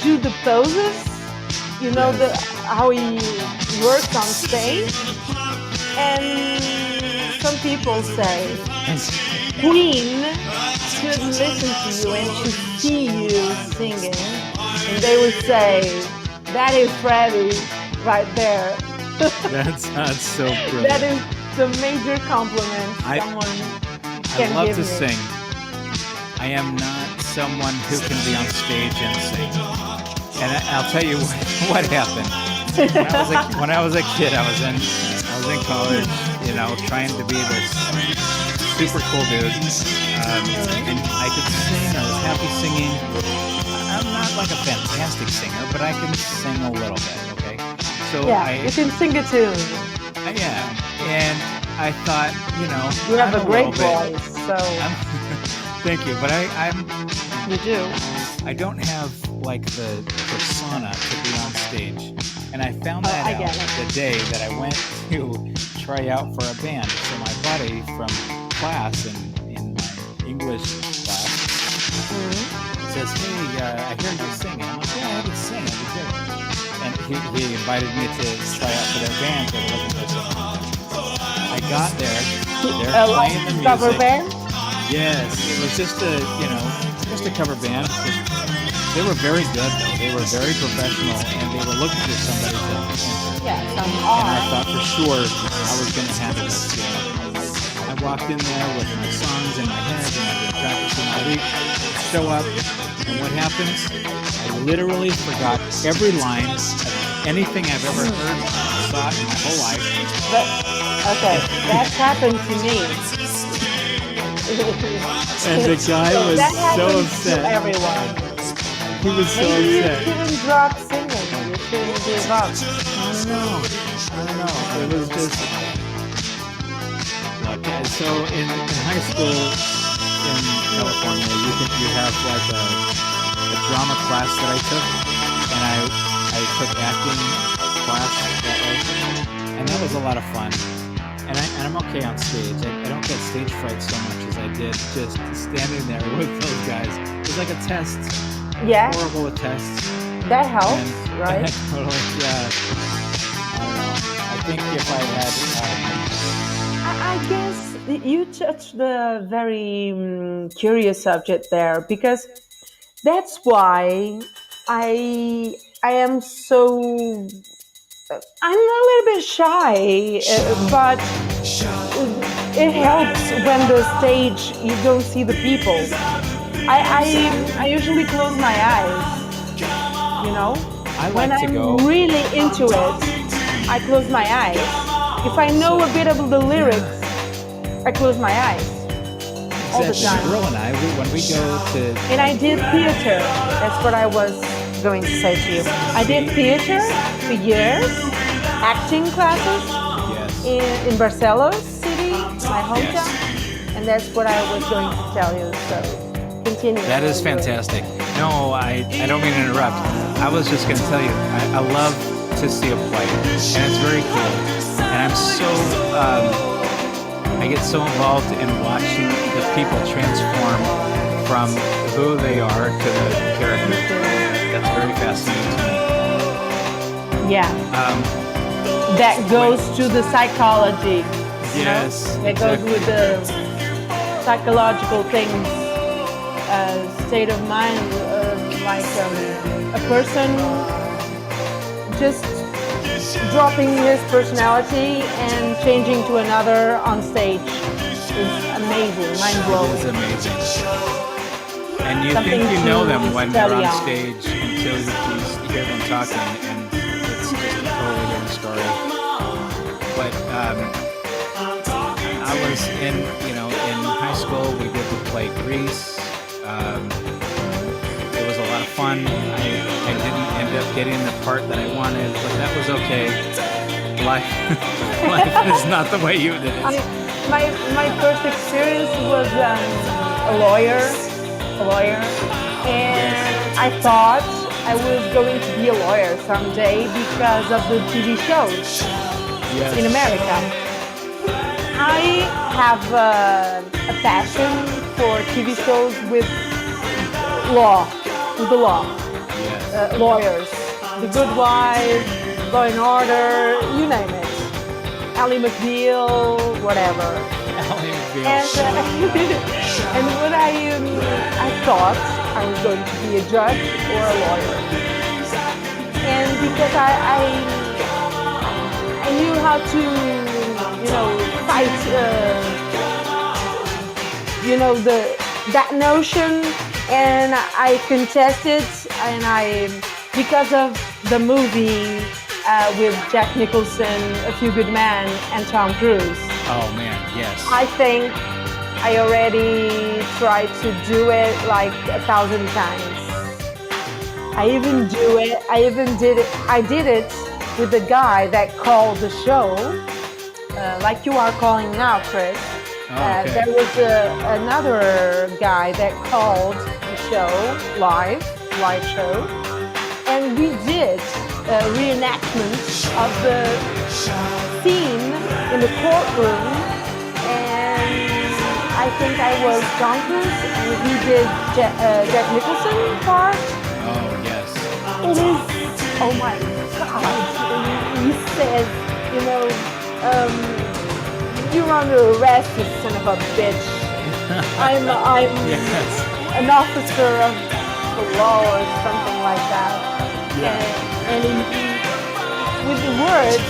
do the poses, you know, how he works on stage, and some people say Queen should listen to you and should see you singing, and they would say that is Freddie right there.
That's so brilliant.
That is the major compliment someone can
I love
give
to
me.
sing. I am not someone who can be on stage and sing. And I'll tell you what happened. When I was a kid, I was in college, you know, trying to be this super cool dude. And I could sing. I was happy singing. I'm not like a fantastic singer, but I can sing a little bit, okay? So
you can sing a tune.
And I thought, you know,
You have
I'm
a great
little bit-
voice, so
Thank you, but
you do.
I don't have like the persona to be on stage, and I found that
I get
out the day that I went to try out for a band. So my buddy from class in my English class says, "Hey, I hear you singing." I'm like, "Yeah, I can sing. That'd be great." And he invited me to try out for their band. So I wasn't there. I got there. They're playing the music.
Cover band?
Yes, it was just a cover band. They were very good though. They were very professional, and they were looking for somebody to enter.
Yeah, some
And I thought for sure I was going to have it. I
walked in there with my songs in my head, and I've been practicing all week. Show up, and what happens? I literally forgot every line of anything I've ever heard or saw in my whole life.
But okay, that happened to me.
And the guy was
that
so
happens
upset.
to everyone.
He was so
Maybe you
upset.
shouldn't drop singing. You shouldn't give up.
I don't know. It was just. Okay, so in high school in California, you have like a drama class that I took, and I took acting class that way, and that was a lot of fun. And I'm okay on stage. I don't get stage fright so much as I did just standing there with those guys. It was like a test.
Yeah,
Horrible a test.
that helps,
And
right?
totally, yeah. I don't know. I think if I had.
I guess you touched the very curious subject there, because that's why I am so I'm a little bit shy, but it helps when the stage you don't see the people. I usually close my eyes, you know.
I
When
like to
I'm
go.
really into it, I close my eyes. If I know a bit of the lyrics, I close my eyes all the
Exactly.
time.
Girl and I, when we go to.
And I did theater. That's what I was going to say to you. I did theater for years, acting classes
Yes.
in Barcelona city, my hometown, and that's what I was going to tell you. So continue.
That is fantastic. No, I don't mean to interrupt. I was just going to tell you, I love to see a play, and it's very cool. And I'm so, I get so involved in watching the people transform from who they are to the character. That's very fascinating to me.
Yeah, that goes to the psychology. you know?
Yes,
That goes
exactly.
with the psychological things, state of mind, like a person just dropping his personality and changing to another on stage is amazing, mind
It
blowing.
is amazing. And you
Something
think you know
to
them when they're
study
on
on.
stage until you hear them talking, and it's just a totally different story. But I was in high school, we did the play Grease. It was a lot of fun. I didn't end up getting the part that I wanted, but that was okay. Life is not the way you did it.
My first experience was a lawyer, and I thought I was going to be a lawyer someday because of the TV shows
Yes.
in America. I have a passion for TV shows with the law,
Yes.
lawyers, The Good Wife, Law and Order, you name it, Ally McBeal, whatever.
Ally McBeal.
And when I thought I was going to be a judge or a lawyer, and because I knew how to, fight, that notion, and I contested, and because of the movie with Jack Nicholson, A Few Good Men, and Tom Cruise.
Oh man, yes.
I think I already tried to do it like 1,000 times. I even did it with the guy that called the show, like you are calling now, Chris.
Oh, okay.
There was another guy that called the show live show, and we did a reenactment of the scene in the courtroom, and I think I was Tom Cruise, and he did Jack Nicholson part.
Oh yes.
It is, oh my God, he said, you're under arrest, you son of a bitch. I'm
Yes.
an officer of the law or something like that. And with the words,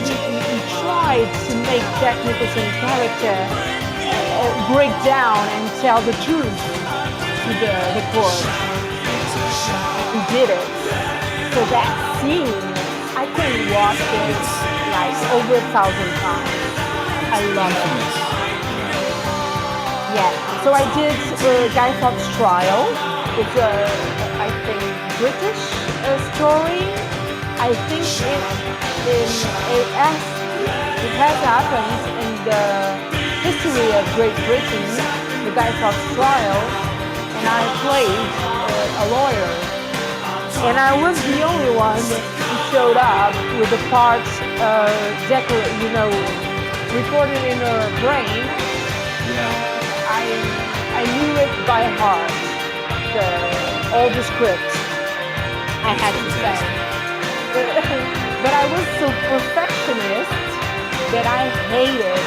he tried to make Jack Nicholson's character break down and tell the truth to the court. We did it. So that scene, I can watch it like over 1,000 times. I love it. Yeah. So I did Guy Fawkes Trial. It's a, I think, British story. I think it has happened in the history of Great Britain, the Guy Fawkes Trial, and I played a lawyer. And I was the only one who showed up with the parts recorded in her brain.
Yeah.
I knew it by heart, all the scripts I had to say. But I was so perfectionist that I hated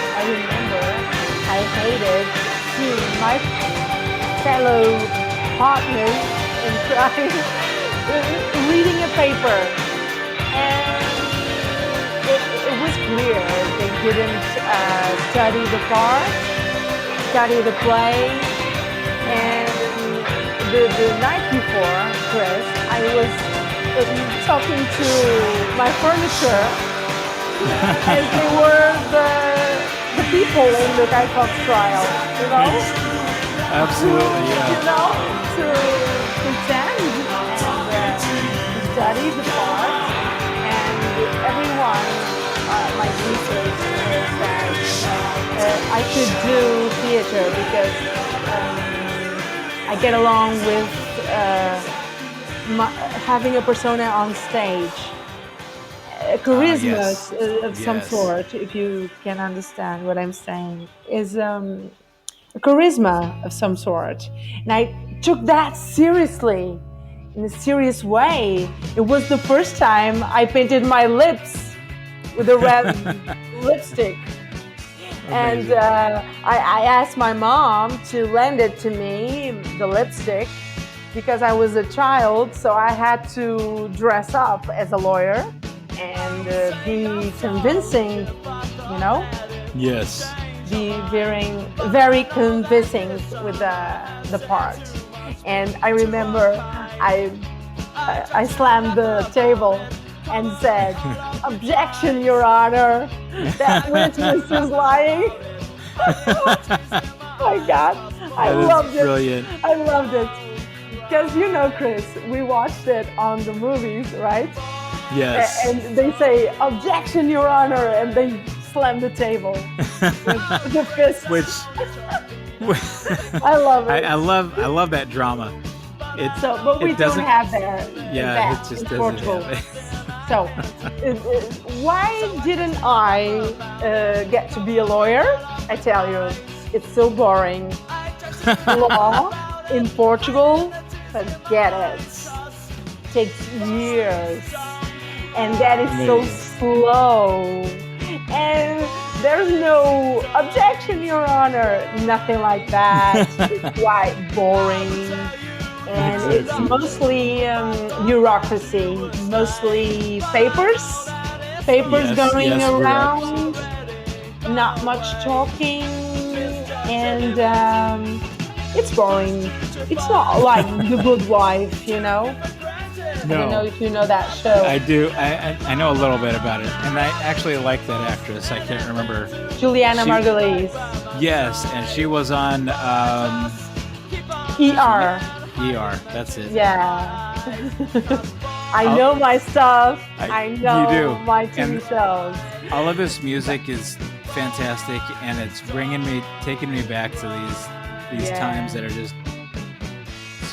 seeing my fellow partners in crime reading a paper. And it was clear they didn't study the part, study the play. And the night before, Chris, I was talking to my furniture as they were the people in the Guy Fawkes Trial, you know?
Absolutely, yeah.
You know, to pretend and study the part. And everyone, my teachers, said I should do theater because I get along with having a persona on stage. Charisma
Yes.
of some
Yes.
sort, if you can understand what I'm saying, is a charisma of some sort. And I took that seriously, in a serious way. It was the first time I painted my lips with a red lipstick. And I asked my mom to lend it to me, the lipstick, because I was a child, so I had to dress up as a lawyer and be convincing, you know?
Yes.
Be very convincing with the part. And I remember I slammed the table and said, "Objection, Your Honor, that witness is lying." My God, I loved it.
Brilliant.
I loved it. Because you know, Chris, we watched it on the movies, right?
Yes.
And they say, "Objection, Your Honor," and they slam the table with the fist. I love it.
I love that drama.
But we don't have that.
Yeah, it just
in
doesn't
Portugal.
have it.
So, why didn't I get to be a lawyer? I tell you, it's so boring. Law in Portugal, forget it. Takes years, and that is so slow. And there's no objection, Your Honor. Nothing like that. It's quite boring. And it's mostly bureaucracy, mostly papers going around, not much talking, and it's boring. It's not like The Good Wife, you know?
No.
I don't know if you know that show.
I do. I know a little bit about it, and I actually like that actress. I can't remember.
Juliana Margulies.
Yes, and she was on
ER.
ER. That's it.
Yeah. I know my stuff. I know
you do.
my TV
And
shows.
all of this music is fantastic, and it's taking me back to these times that are just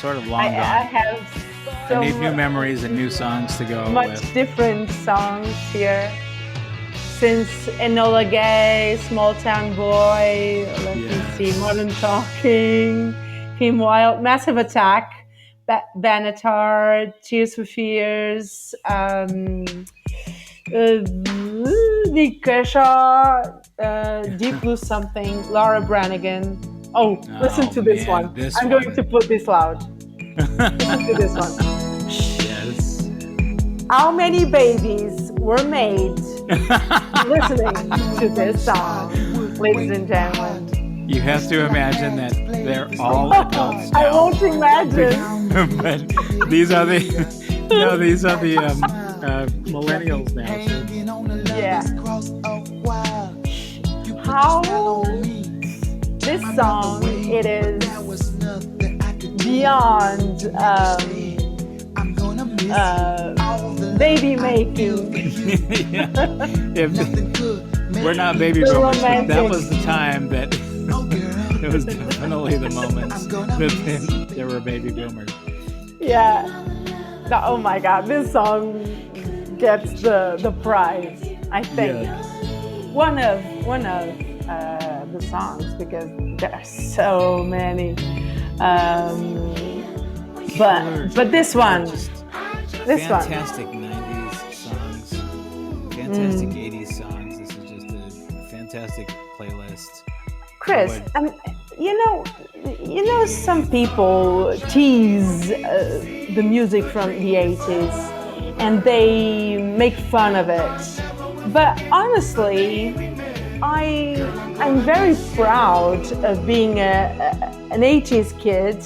sort of long
I
gone.
have
I need new memories and new songs to go
much
with.
different songs here. Since Enola Gay, Small Town Boy, let me see, Modern Talking, Kim Wilde, Massive Attack, Benatar, Tears for Fears, Nick Kershaw, Deep Blue Something, Laura Branigan. Oh, listen to this one. I'm going to put this loud. Listen to this one.
Yes.
How many babies were made listening to this song, ladies and gentlemen?
You have to imagine that they're all adults
I
now.
won't imagine.
But these are the no, these are the millennials now.
Yeah. How this song, it is beyond baby making.
Yeah. If we're not baby
The
boomers, but that
romantic.
was the time that it was definitely the moments that there were baby boomers.
Yeah. No, oh my God, this song gets the prize, I think.
Yeah.
One of the songs, because there are so many. But this one,
Fantastic 90s songs, fantastic 80s songs. This is just a fantastic playlist.
Chris, you know, some people tease the music from the 80s and they make fun of it. But honestly, I'm very proud of being an 80s kid.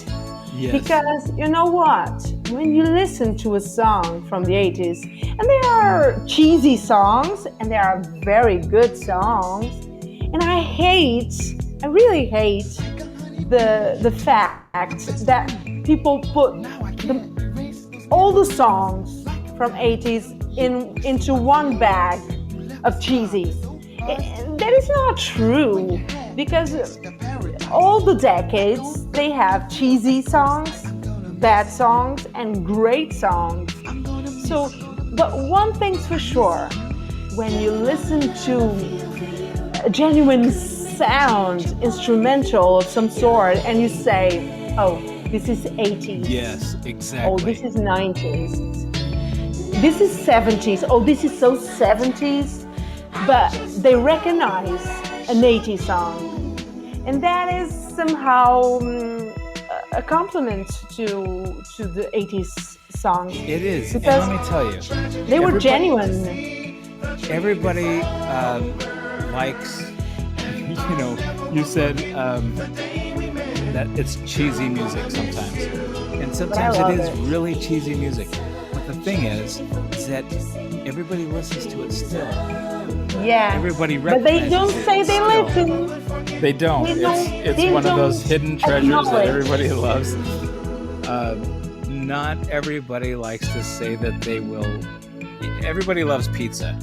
Yes.
Because you know what? When you listen to a song from the 80s, and there are cheesy songs and there are very good songs, and I really hate the fact that people put all the songs from 80s into one bag of cheesy. That is not true, because all the decades they have cheesy songs, bad songs, and great songs. So, but one thing's for sure, when you listen to a genuine sound, instrumental of some sort, and you say, oh, this is 80s.
Yes, exactly.
Oh, this is 90s. This is 70s. Oh, this is so 70s. But they recognize an 80s song. And that is somehow a compliment to the 80s songs.
It is. And
Because
let me tell you,
they were genuine.
everybody likes, you said that it's cheesy music sometimes. And sometimes
love
it is
it.
really cheesy music. But the thing is that everybody listens to it still.
Yeah.
Everybody
But they
recognizes
don't
it
say they
still.
listen.
They don't.
They don't-
It's
they
one of those
don't
hidden treasures that
acknowledge.
everybody loves. Not everybody likes to say that they will. Everybody loves pizza,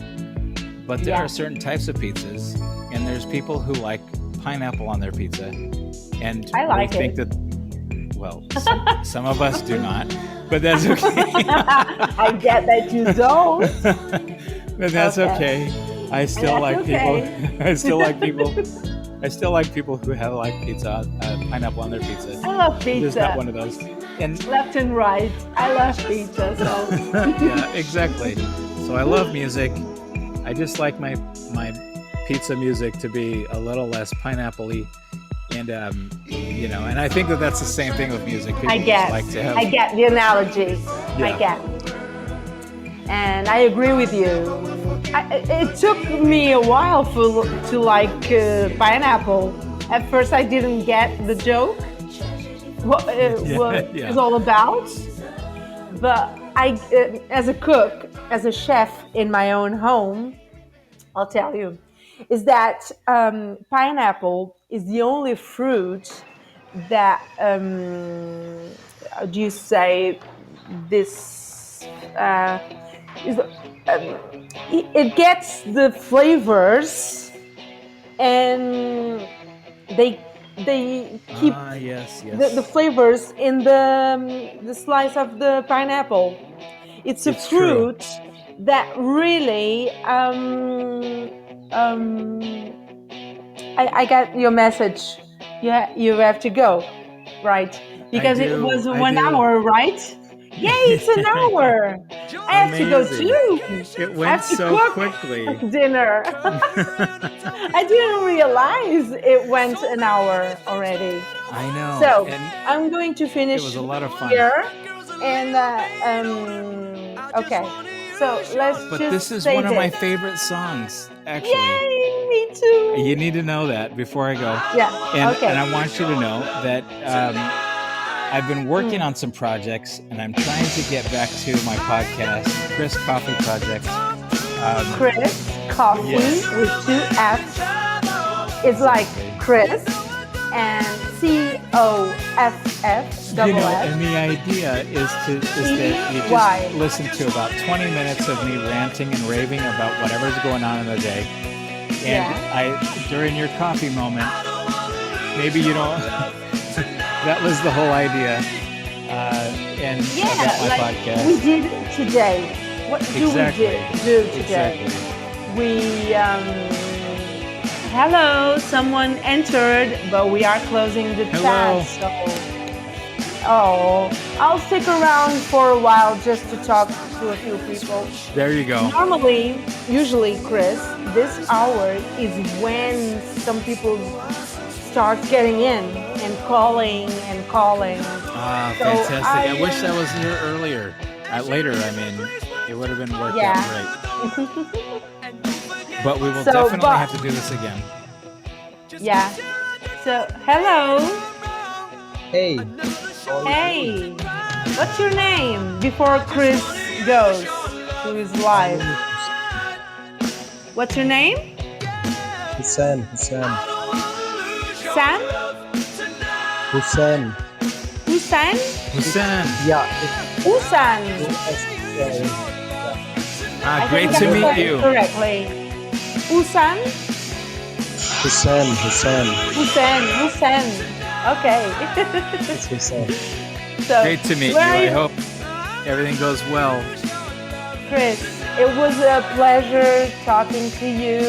but there
Yeah.
are certain types of pizzas, and there's people who like pineapple on their pizza, and
I like
we think
it.
that. Well, some of us do not, but that's okay.
I get that you don't.
But that's
Okay.
okay. I still
That's
like
okay.
people. I still like people. I still like people who have like pizza, pineapple on their pizza.
I love
There's not
pizza.
one of those. And
Left and right. I love pizza. So
yeah, exactly. So I love music. I just like my pizza music to be a little less pineapple-y. And and I think that that's the same thing with music. People
I
just
get.
like to have.
I get the analogy. I
Yeah.
get. And I agree with you. It took me a while to like pineapple. At first, I didn't get the joke, what
Yeah.
it's all about. But as a cook, as a chef in my own home, I'll tell you, is that pineapple is the only fruit that, how do you say, this is it gets the flavors, and they keep
Yes, yes.
the flavors in the slice of the pineapple. It's a
It's true.
fruit that really I got your message. You have to go, right? Because it
do,
was
I
1
do.
hour, right? Yay, it's an hour. I have to go
Amazing.
too.
It
I
went
have to
so
cook
quickly.
dinner. I didn't realize it went an hour already.
I know.
So
and
I'm going to finish
it was a lot of fun.
here. And okay, so let's
But
just
this is
say
one of my
this.
favorite songs, actually.
Yay, me too.
You need to know that before I go.
Yeah.
And
Okay.
I want you to know that I've been working
Mm.
on some projects, and I'm trying to get back to my podcast, Chris Coffee Project.
Chris Coffee
Yes,
with two F's. It's like
exactly.
Chris and COFF
You
double
know,
S
and the idea is that you
CY.
just listen to about 20 minutes of me ranting and raving about whatever's going on in the day. And
Yeah.
during your coffee moment, maybe you don't. That was the whole idea, and about
Yeah,
my
like we
podcast.
did today. What do we
Exactly,
do today?
exactly.
We hello, someone entered, but we are closing the chat.
Hello.
So oh, I'll stick around for a while just to talk to a few people.
There you go.
Normally, usually, Chris, this hour is when some people start getting in and calling and calling.
Ah,
So
fantastic.
I
I wish I was here earlier. Later, I mean, it would have been worked out
yeah.
great. But we will
So,
definitely
but
have to do this again.
yeah. So, hello.
Hey, how are you doing?
Hey. What's your name before Chris goes to his
My name
live?
is
What's your name?
Hussein. Hussein.
Sam?
Hussein.
Hussein?
Hussein,
Yeah,
Usan.
yeah.
I
great
think
to
I
meet
said it
you.
correctly. Usan?
Hussein. Hussein.
Hussein. Hussein. Okay.
It's Hussein.
So,
Great to meet you.
where are
I
you,
hope everything goes well.
Chris? It was a pleasure talking to you,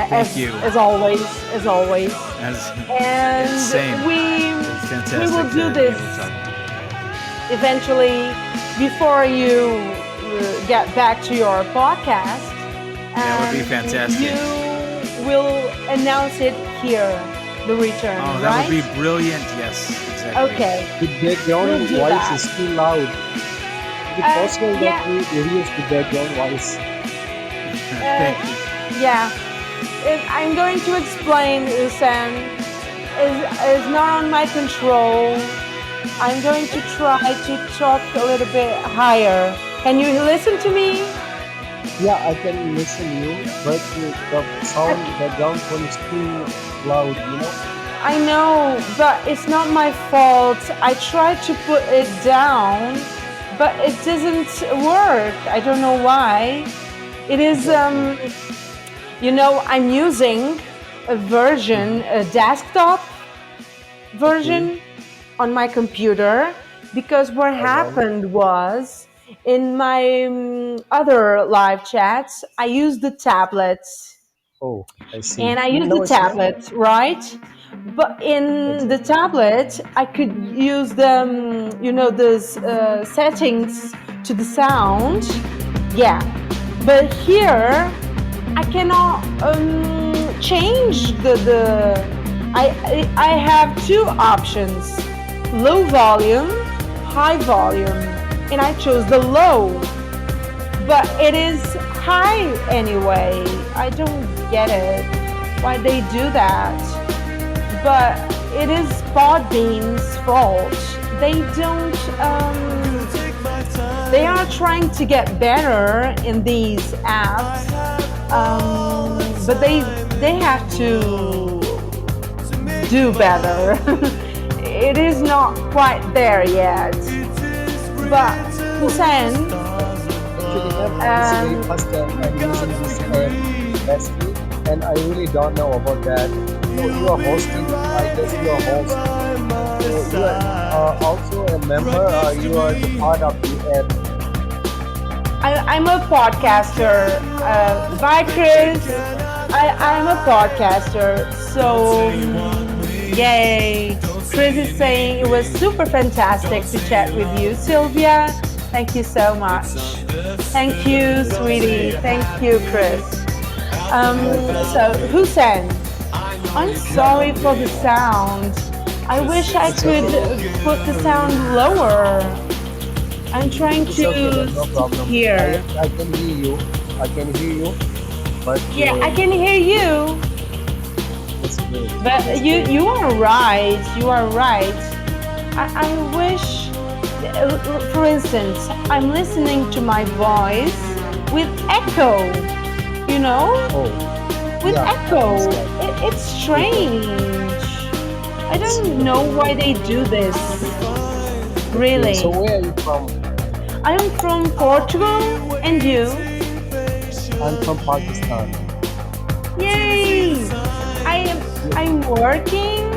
Thank you.
as always, as always.
As
And
same.
we
It's
we
fantastic
will
to
do
be
this
able to talk.
eventually before you get back to your podcast.
That would be
And
fantastic.
you will announce it here, the return,
Oh, that
right?
would be brilliant. Yes, exactly.
Okay,
The background
we'll do
voice
that.
is too loud. Is it possible that
Yeah,
we reduce the background voice?
Thank you.
yeah. I'm going to explain, Usan. Is not on my control. I'm going to try to talk a little bit higher. Can you listen to me?
Yeah, I can listen you, but the sound background phone is too loud.
I know, but it's not my fault. I tried to put it down, but it doesn't work. I don't know why. It is, I'm using a desktop version on my computer because what
All right.
happened was in my other live chats, I used the tablet
Oh, I see.
and I use the
Now it's fine.
tablet, right? But in the
Exactly.
tablet, I could use those settings to the sound. Yeah, but here I cannot change the. I have two options: low volume, high volume, and I chose the low. But it is high anyway. I don't get it. Why they do that? But it is Podbean's fault. They don't. They are trying to get better in these apps, but they have to do better. It is not quite there yet. But Hussein,
Actually, ma'am, this is very first time I'm using this app lastly, and I really don't know about that. So you are hosting, I guess you are host. So you are also a member, or you are the part of the app.
I'm a podcaster. Bye, Chris. I'm a podcaster. So, yay. Chris is saying it was super fantastic to chat with you, Sylvia. Thank you so much. Thank you, sweetie. Thank you, Chris. So, Hussein, I'm sorry for the sound. I wish I
It's
could
okay.
put the sound lower. I'm trying
It's okay,
to
ma'am, no
stick
problem.
here.
I can hear you. I can hear you. but
Yeah, I can hear you,
that's great. That's
but you
great.
you are right. You are right. I wish, for instance, I'm listening to my voice with echo. You know,
Oh,
with
yeah, happens
echo.
like
It's
frequently.
strange. I
It's
don't know
frequently.
why they do this.
Okay, so
Really.
where are you from?
I am from Portugal, and you?
I'm from Pakistan.
Yay! I am
You,
I'm working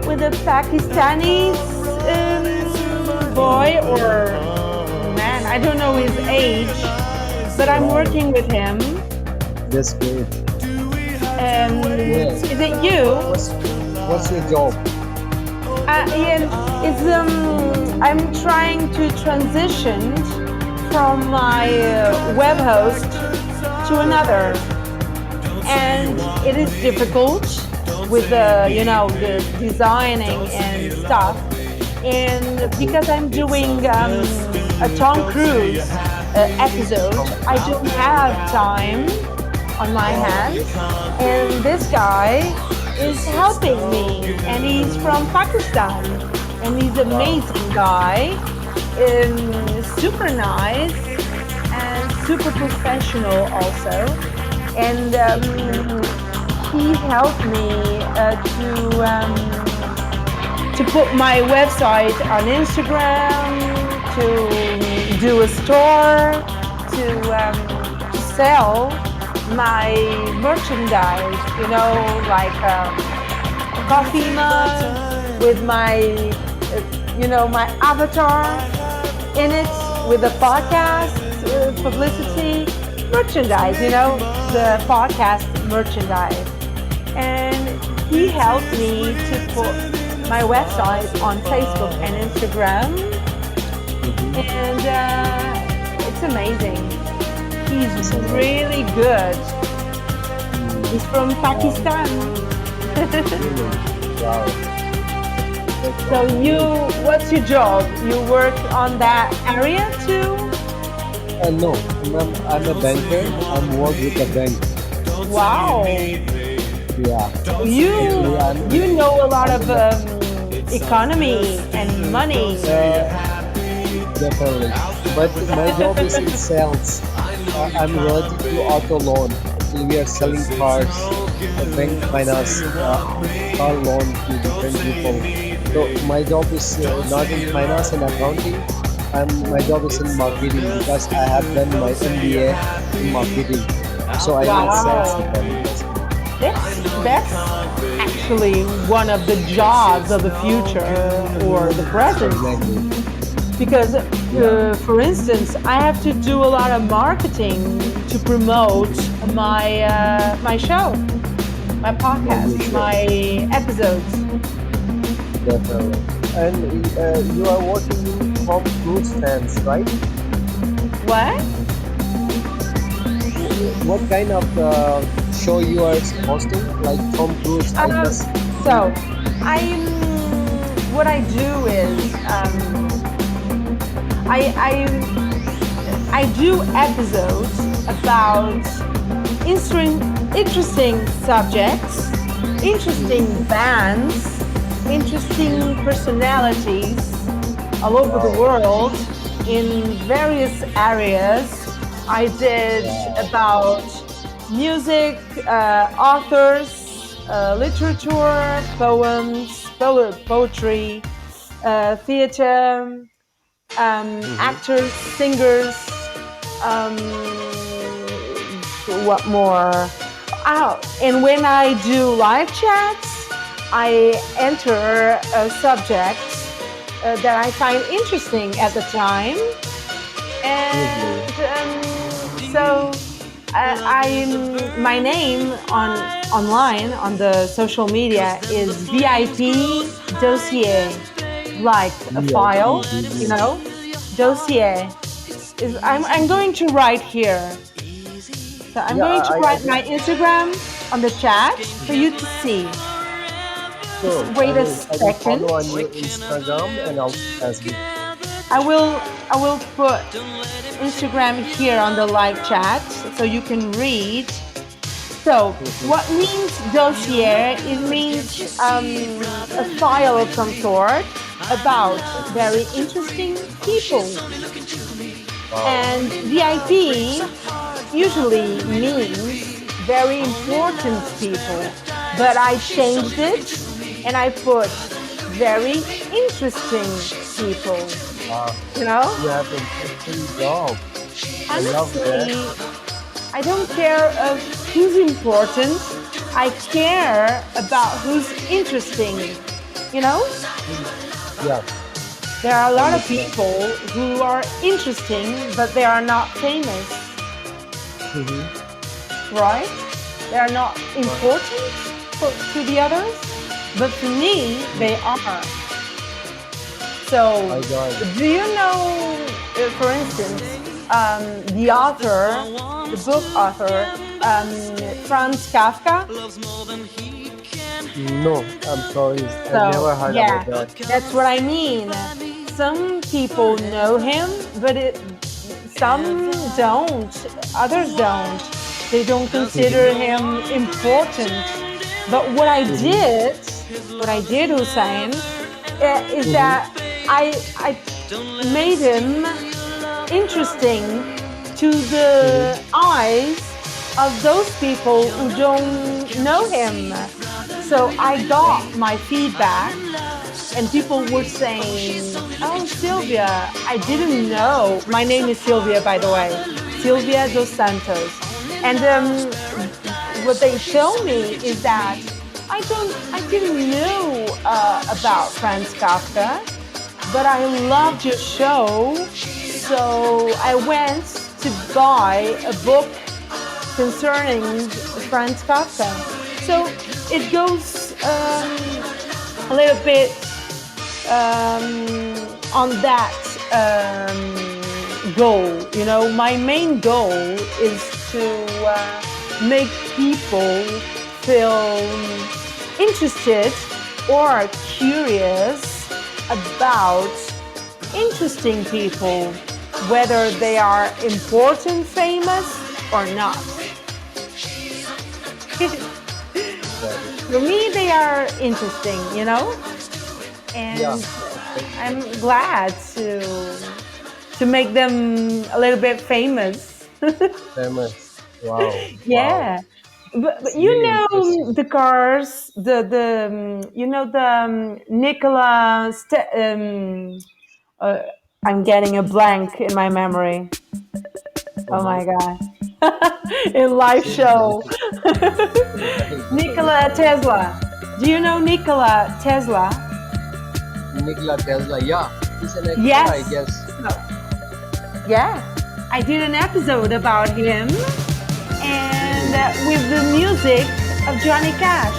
with a Pakistani boy or man. I don't know his age, but I'm
wow,
working with him.
that's great. Yeah.
Is it you?
What's your job?
Ian, it's I'm trying to transition from my web host to another, and it is difficult with the the designing and stuff. And
Okay.
because I'm doing a Tom Cruise episode,
From
I don't have time on my
wow.
hands. And this guy is helping me, and he's from Pakistan, and he's an
Wow.
amazing guy, super nice and super professional also. And he helped me to put my website on Instagram, to do a store, to sell my merchandise, like a coffee mug with my avatar in it, with the podcast publicity merchandise, the podcast merchandise. And he helped me to put my website on Facebook and Instagram,
Mm-hmm.
and it's amazing.
It's
He's
amazing.
really good.
Mm.
He's from
Wow.
Pakistan.
Really? Wow. That
So
sounds great.
what's your job? You work on that area too?
No, I'm a banker. I'm work with a bank.
Wow.
Yeah.
You
Actually,
you know a lot
I'm
of
in the
economy and money.
definitely. But my job is in sales. I'm related to auto loan. Actually, we are selling cars, bank finance, car loan to different people. So my job is not in finance and accounting. My job is in marketing because I have done my MBA in marketing. So I need sales
Wow.
information.
That's actually one of the jobs of the future or the present.
Exactly.
Because,
Yeah.
for instance, I have to do a lot of marketing to promote my show, my
Yeah, you
podcast,
should.
my episodes.
Definitely. And you are working in Tom Cruise fans, right?
What?
What kind of show you are hosting? Like Tom Cruise, I
Um,
guess.
so, I'm. What I do is I do episodes about interesting subjects, interesting
Mhm.
bands, interesting personalities all over the
Wow.
world in various areas. I did
Wow.
about music, authors, literature, poems, poetry, theater,
Hmm.
actors, singers, um, what more? Oh, and when I do live chats, I enter a subject that I find interesting at the time,
Lovely.
and so my name on online on the social media is VIP dossier, like a file,
VIP
you
video.
know. Dossier is I'm going to write here. So I'm
Yeah,
going to
I
write
can.
my Instagram on the chat for you to see. Just
Sure,
wait a
I will
second.
follow on your Instagram and also Facebook.
I will put Instagram here on the live chat so you can read So,
Mhm.
what means dossier? It means a file of some sort about
Okay.
very interesting people.
Wow.
And VIP usually means very important people. But I changed it and I put very interesting people,
Uh,
you know?
you have interesting job. I love that.
Honestly, I don't care of who's important. I care about who's interesting. You know,
Mm. Yeah,
there are a
I
lot of
understand.
people who are interesting, but they are not famous,
Mm-hmm.
right? They are not
Right.
important to the others, but for me,
Mm.
they are. So,
I got it.
do you know, for instance, the author, the book author, Franz Kafka?
No, I'm sorry. I
So,
never heard
yeah,
about that.
that's what I mean. Some people know him, but some don't. Others don't. They don't consider
Mm-hmm.
him important. But
Mm-hmm.
what I did, Hussein, is
Mm-hmm.
that I made him interesting to
Mm-hmm.
the eyes of those people who don't know him. So I got my feedback, and people were saying, "Oh, Sylvia, I didn't know." My name is Sylvia, by the way, Sylvia dos Santos. And what they tell me is that I didn't know about Franz Kafka, but I loved your show, so I went to buy a book concerning Franz Kafka. So it goes a little bit on that goal. You know, my main goal is to make people feel interested or curious about interesting people, whether they are important, famous, or not.
Got it.
For me, they are interesting, you know,
Yeah,
and
exactly.
I'm glad to make them a little bit famous.
Famous. Wow. Wow.
Yeah, but
It's
you
really
know
interesting.
the cars, you know the Nikola. Uh, I'm getting a blank in my memory. Oh
Mm-hmm.
my god! In live
Same here.
show,
Right, right.
Nikola Tesla. Do you know Nikola Tesla?
Nikola Tesla. Yeah, he's an actor, I
Yes.
guess.
So, yeah, I did an episode about him, and
Really?
with the music of Johnny Cash.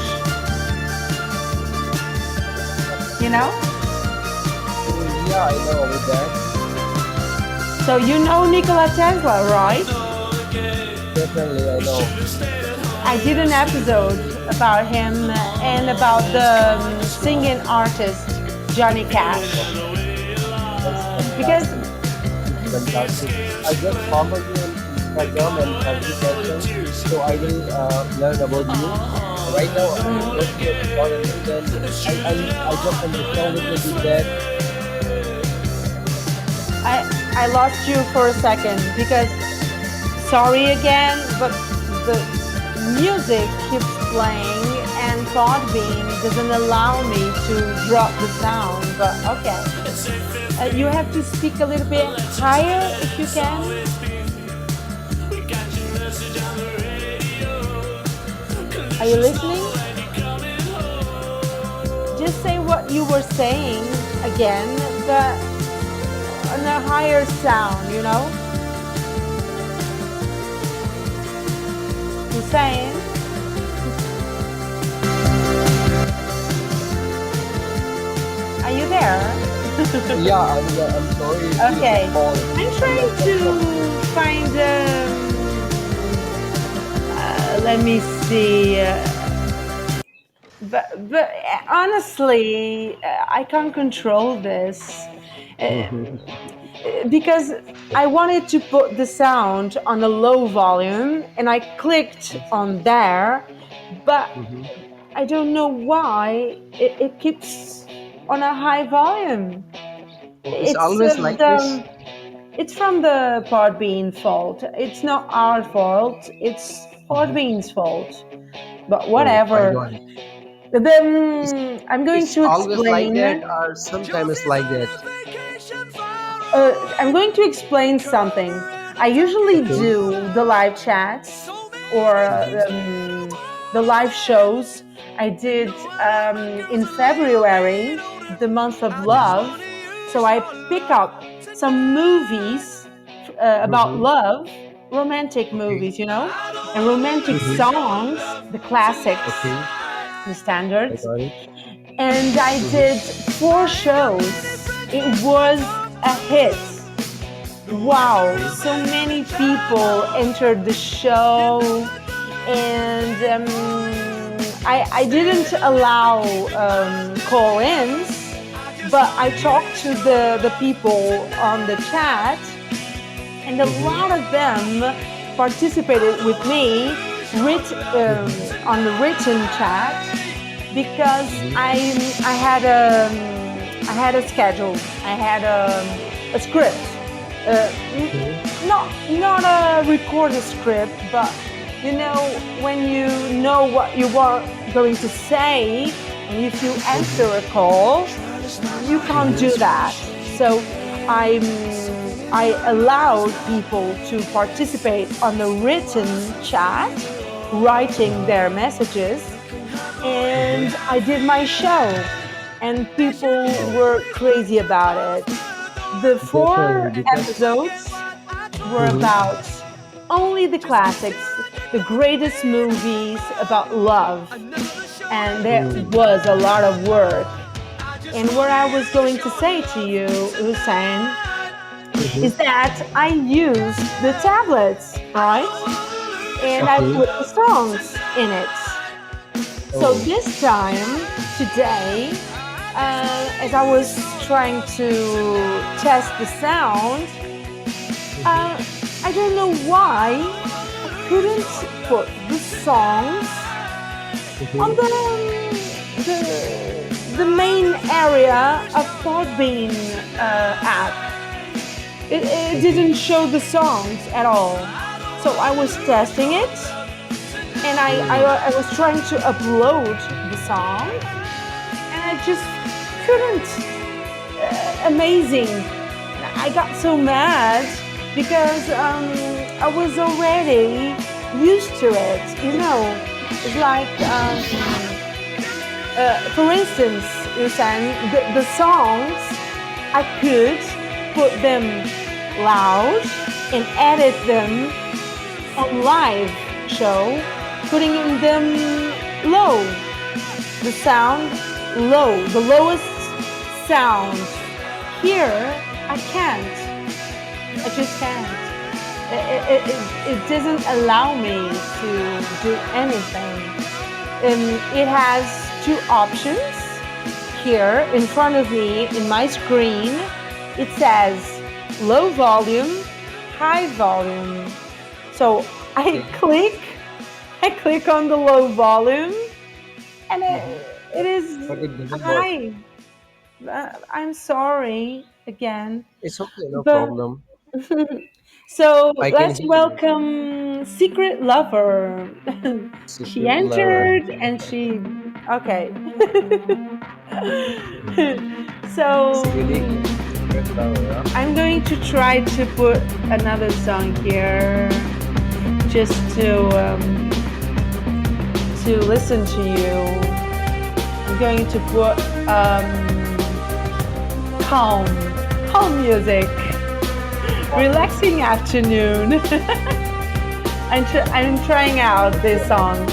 You know,
Mm, yeah, I know about that.
so you know Nikola Tesla, right?
Definitely, I know.
I did an episode about him and about the singing artist Johnny Cash
Wow, that's
because
fantastic. It's fantastic. I just follow you on Instagram and Facebook as well, so I will learn about you. Right now, don't understand. I just understand a little bit that.
I lost you for a second because sorry again, but the music keeps playing and Podbean doesn't allow me to drop the sound. But okay, you have to speak a little bit higher if you can. Are you listening? Just say what you were saying again, but on a higher sound, you know? Hussein, are you there?
Yeah, I'm sorry the
Okay.
call
I'm
and my
trying
connection.
to find, let me see. But honestly, I can't control this. Uh, because I wanted to put the sound on a low volume and I clicked on there, but
Hmm.
I don't know why it keeps on a high volume.
Oh, it's
It's
always like this.
it's from the Podbean fault. It's not our fault. It's
Hmm.
Podbean's fault. But
Oh, I
whatever.
got it. It's
Then I'm going
it's
to
always like
explain.
that, or sometimes like that.
I'm going to explain something. I usually
Okay.
do the live chats or
Hmm.
the live shows. I did in February, the month of love. So I pick up some movies about
Hmm.
love, romantic
Okay.
movies, and romantic
Hmm.
songs, the classics,
Okay.
the
I
standards.
got it.
And I
Hmm.
did 4 shows. It was a hit. Wow,
Okay.
so many people entered the show, and I didn't allow call-ins, but I talked to the people on the chat, and a
Hmm.
lot of them participated with me
Hmm.
on the written chat because
Hmm.
I had a schedule. I had a script.
Hmm.
Not a recorded script, but when you know what you are going to say, and if you answer
Hmm.
a call, you can't
Hmm.
do that. So I allowed people to participate on the written chat, writing
Hmm.
their messages,
Hmm.
and I did my show, and people
Oh,
were crazy about it. The
definitely,
four
because.
episodes were
Hmm.
about only the classics, the greatest movies about love, and there
Hmm.
was a lot of work. And what I was going to say to you, Hussein,
Hmm.
is that I used the tablets, right? And I
Okay.
put the songs in it. So
Oh.
this time, today, as I was trying to test the sound,
Hmm.
uh, I don't know why I couldn't put the songs on
Hmm.
the main area of Podbean app. It
Hmm.
didn't show the songs at all. So I was testing it, and
Hmm.
I was trying to upload the song, and I just couldn't. Amazing. I got so mad because I was already used to it. It's like, for instance, Usan, the songs, I could put them loud and edit them on live show, putting in them low, the sound low, the lowest sound. Here, I can't. I just can't. It doesn't allow me to do anything. It has two options here in front of me in my screen. It says low volume, high volume. So I
Okay.
click, I click on the low volume, and
Hmm.
it is
But it doesn't work.
high. I'm sorry again,
It's okay, no
but
problem.
so
I can
let's
hear you.
welcome Secret Lover. She
Secret lover.
entered and she. Okay.
Hmm.
So
It's really secret lover, huh?
I'm going to try to put another song here just to listen to you. I'm going to put calm, calm music,
Pop music.
relaxing afternoon. I'm trying out these songs.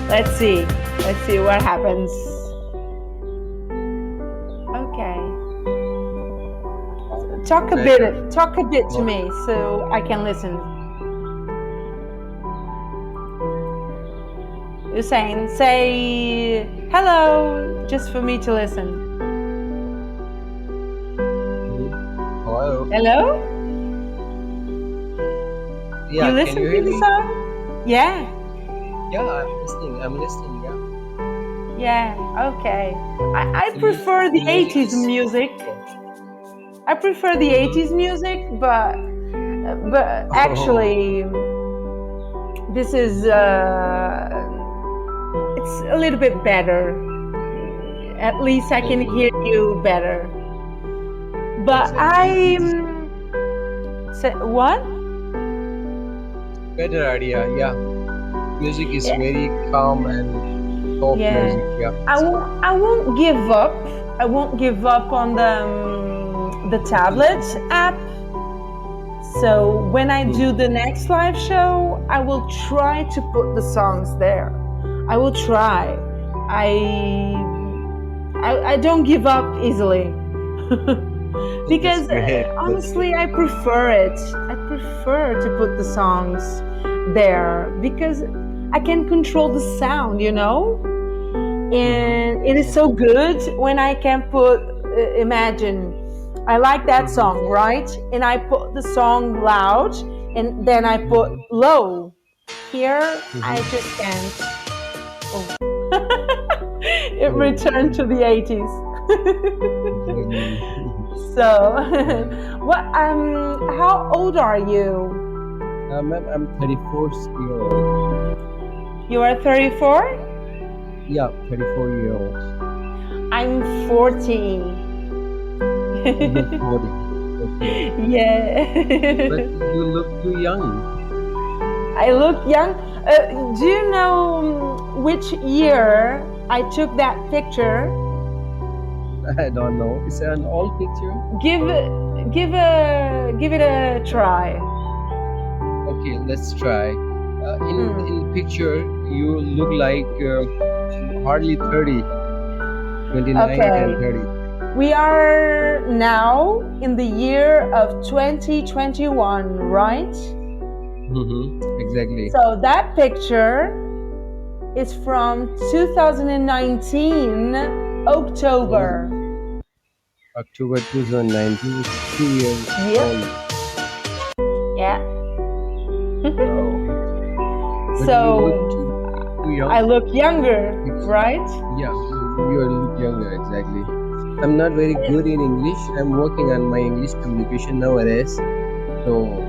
Let's see. Let's see what happens. Okay.
Better.
Talk a bit to
More.
me so I can listen. You're saying, say hello just for me to listen.
Hmm. Hello.
Hello?
Yeah,
You
can
listen
you
to
hear
the
me?
song? Yeah,
Yeah, I'm listening. I'm listening. Yeah.
yeah, okay. I prefer
The
the
music
80s
is
music.
okay.
I prefer the
Mm-hmm.
80s music, but
Oh,
actually this is it's a little bit better. At least I can
okay.
hear you better. But
Exactly.
I
This is
say what?
better idea. Yeah. Music is
Yeah,
very calm and soft
yeah.
music. Yeah.
I
It's
won't.
good.
I won't give up. I won't give up on the tablet app. So when I do
Mhm.
the next live show, I will try to put the songs there. I will try. I I don't give up easily.
That's
Because
great. That's
honestly,
great.
I prefer it. I prefer to put the songs there because I can control the sound,
Mm-hmm.
and it is so
Exactly.
good when I can put imagine I like that
Mm-hmm.
song, right? And I put the song loud and then I put
Mm-hmm.
low. Here I
Mm-hmm.
just can't. Oh. It
Oh,
returned to the 80s.
exactly.
So
Yeah.
what how old are you?
I'm 34-year old.
You are 34?
Yeah, 34-year-old.
I'm 40.
You're 40. Okay. But
Yeah.
you look too young.
I look young. Do you know which year I took that picture?
I don't know. It's an old picture.
Give it a try.
Okay, let's try. In
Hmm.
picture, you look like hardly 30, 29 and
Okay.
30.
We are now in the year of 2021, right?
Mm-hmm. Exactly.
So that picture is from 2019,
Oh,
October.
October 2019. It's 2 years old.
Yep. Yeah.
Oh, but you look
So
too
I
young.
look younger,
It's,
right?
yeah, you look younger. Exactly. I'm not very good in English. I'm working on my English communication nowadays. So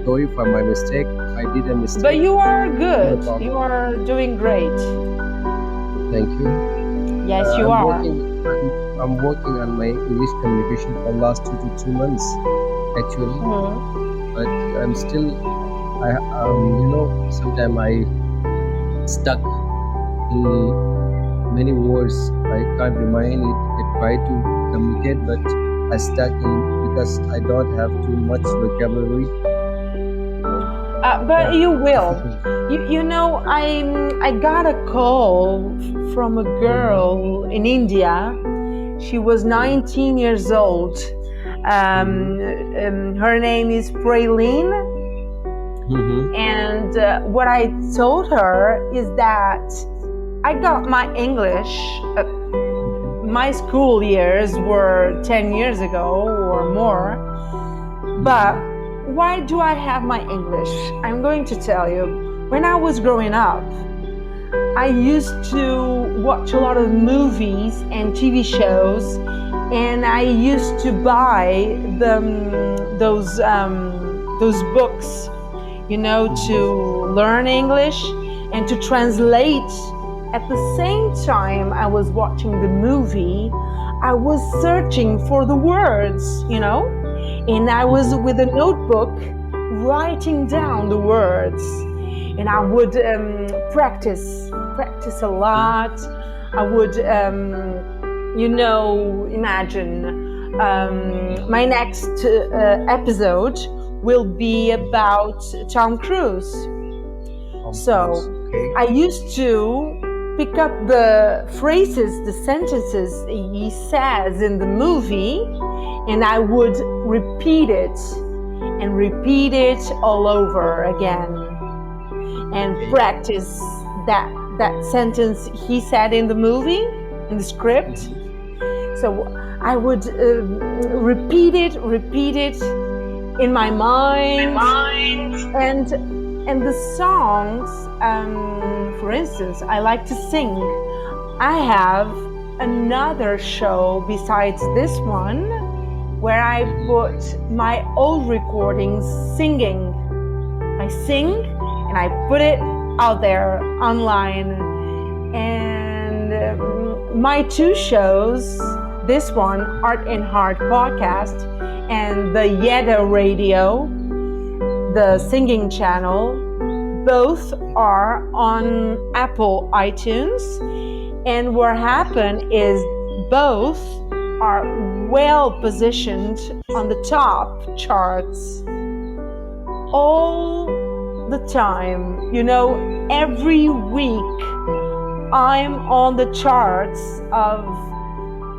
sorry for my mistake. If I did a
But
mistake,
you are
no
good. You
problem.
are doing great.
Thank you.
Yes, you
I'm
are.
working. I'm working on my English communication for last 2 to 3 months, actually.
Mhm.
But I'm still. Sometimes I stuck in many words. I can't remind it. I try to communicate, but I stuck in because I don't have too much vocabulary. You know.
But
Yeah,
you will.
difficult.
I got a call from a
Mm-hmm.
girl in India. She was
Okay.
19 years old.
Mm-hmm.
Her name is Praline.
Mm-hmm.
And what I told her is that I got my English. My school years were 10 years ago or more. But
Mm-hmm.
why do I have my English? I'm going to tell you. When I was growing up, I used to watch a lot of movies and TV shows, and I used to buy those books,
Mm-hmm.
to learn English and to translate. At the same time, I was watching the movie. I was searching for the words, and I was
Mm-hmm.
with a notebook writing down the words, and I would practice a
Okay.
lot. I would, imagine my next episode will be about Tom Cruise.
Tom Cruise.
So
Okay.
I used to pick up the phrases, the sentences he says in the movie, and I would repeat it and repeat it all over again and
Okay.
practice that sentence he said in the movie, in the script.
Mm-hmm.
So I would repeat it in my mind, and the songs. For instance, I like to sing. I have another show besides this one where I put my old recordings singing. I sing and I put it out there online. And my two shows, this one, Art and Heart podcast, and the Yeda Radio, the singing channel, both are on Apple iTunes. And what happened is both are well positioned on the top charts all the time. You know, every week I'm on the charts of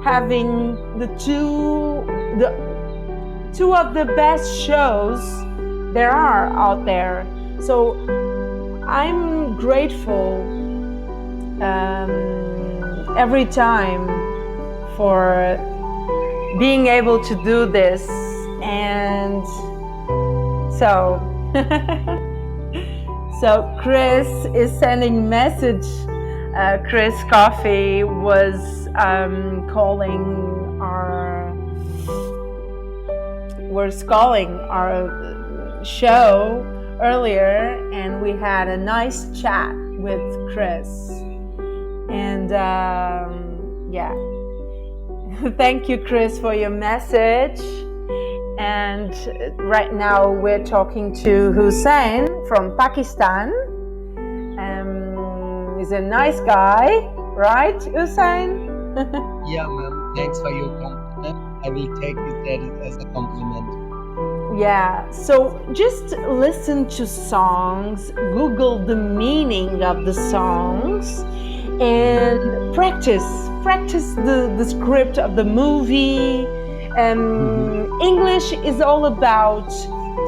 having the two of the best shows there are out there. So I'm grateful every time for being able to do this. And so Chris is sending message. Chris Coffee was calling our show earlier, and we had a nice chat with Chris. And thank you, Chris, for your message. And right now we're talking to Hussein from Pakistan. He's a nice guy, right, Hussein?
Yeah, ma'am. Thanks for your compliment. I will take it as a compliment.
Yeah, so just listen to songs, Google the meaning of the songs, and practice the script of the movie. English is all about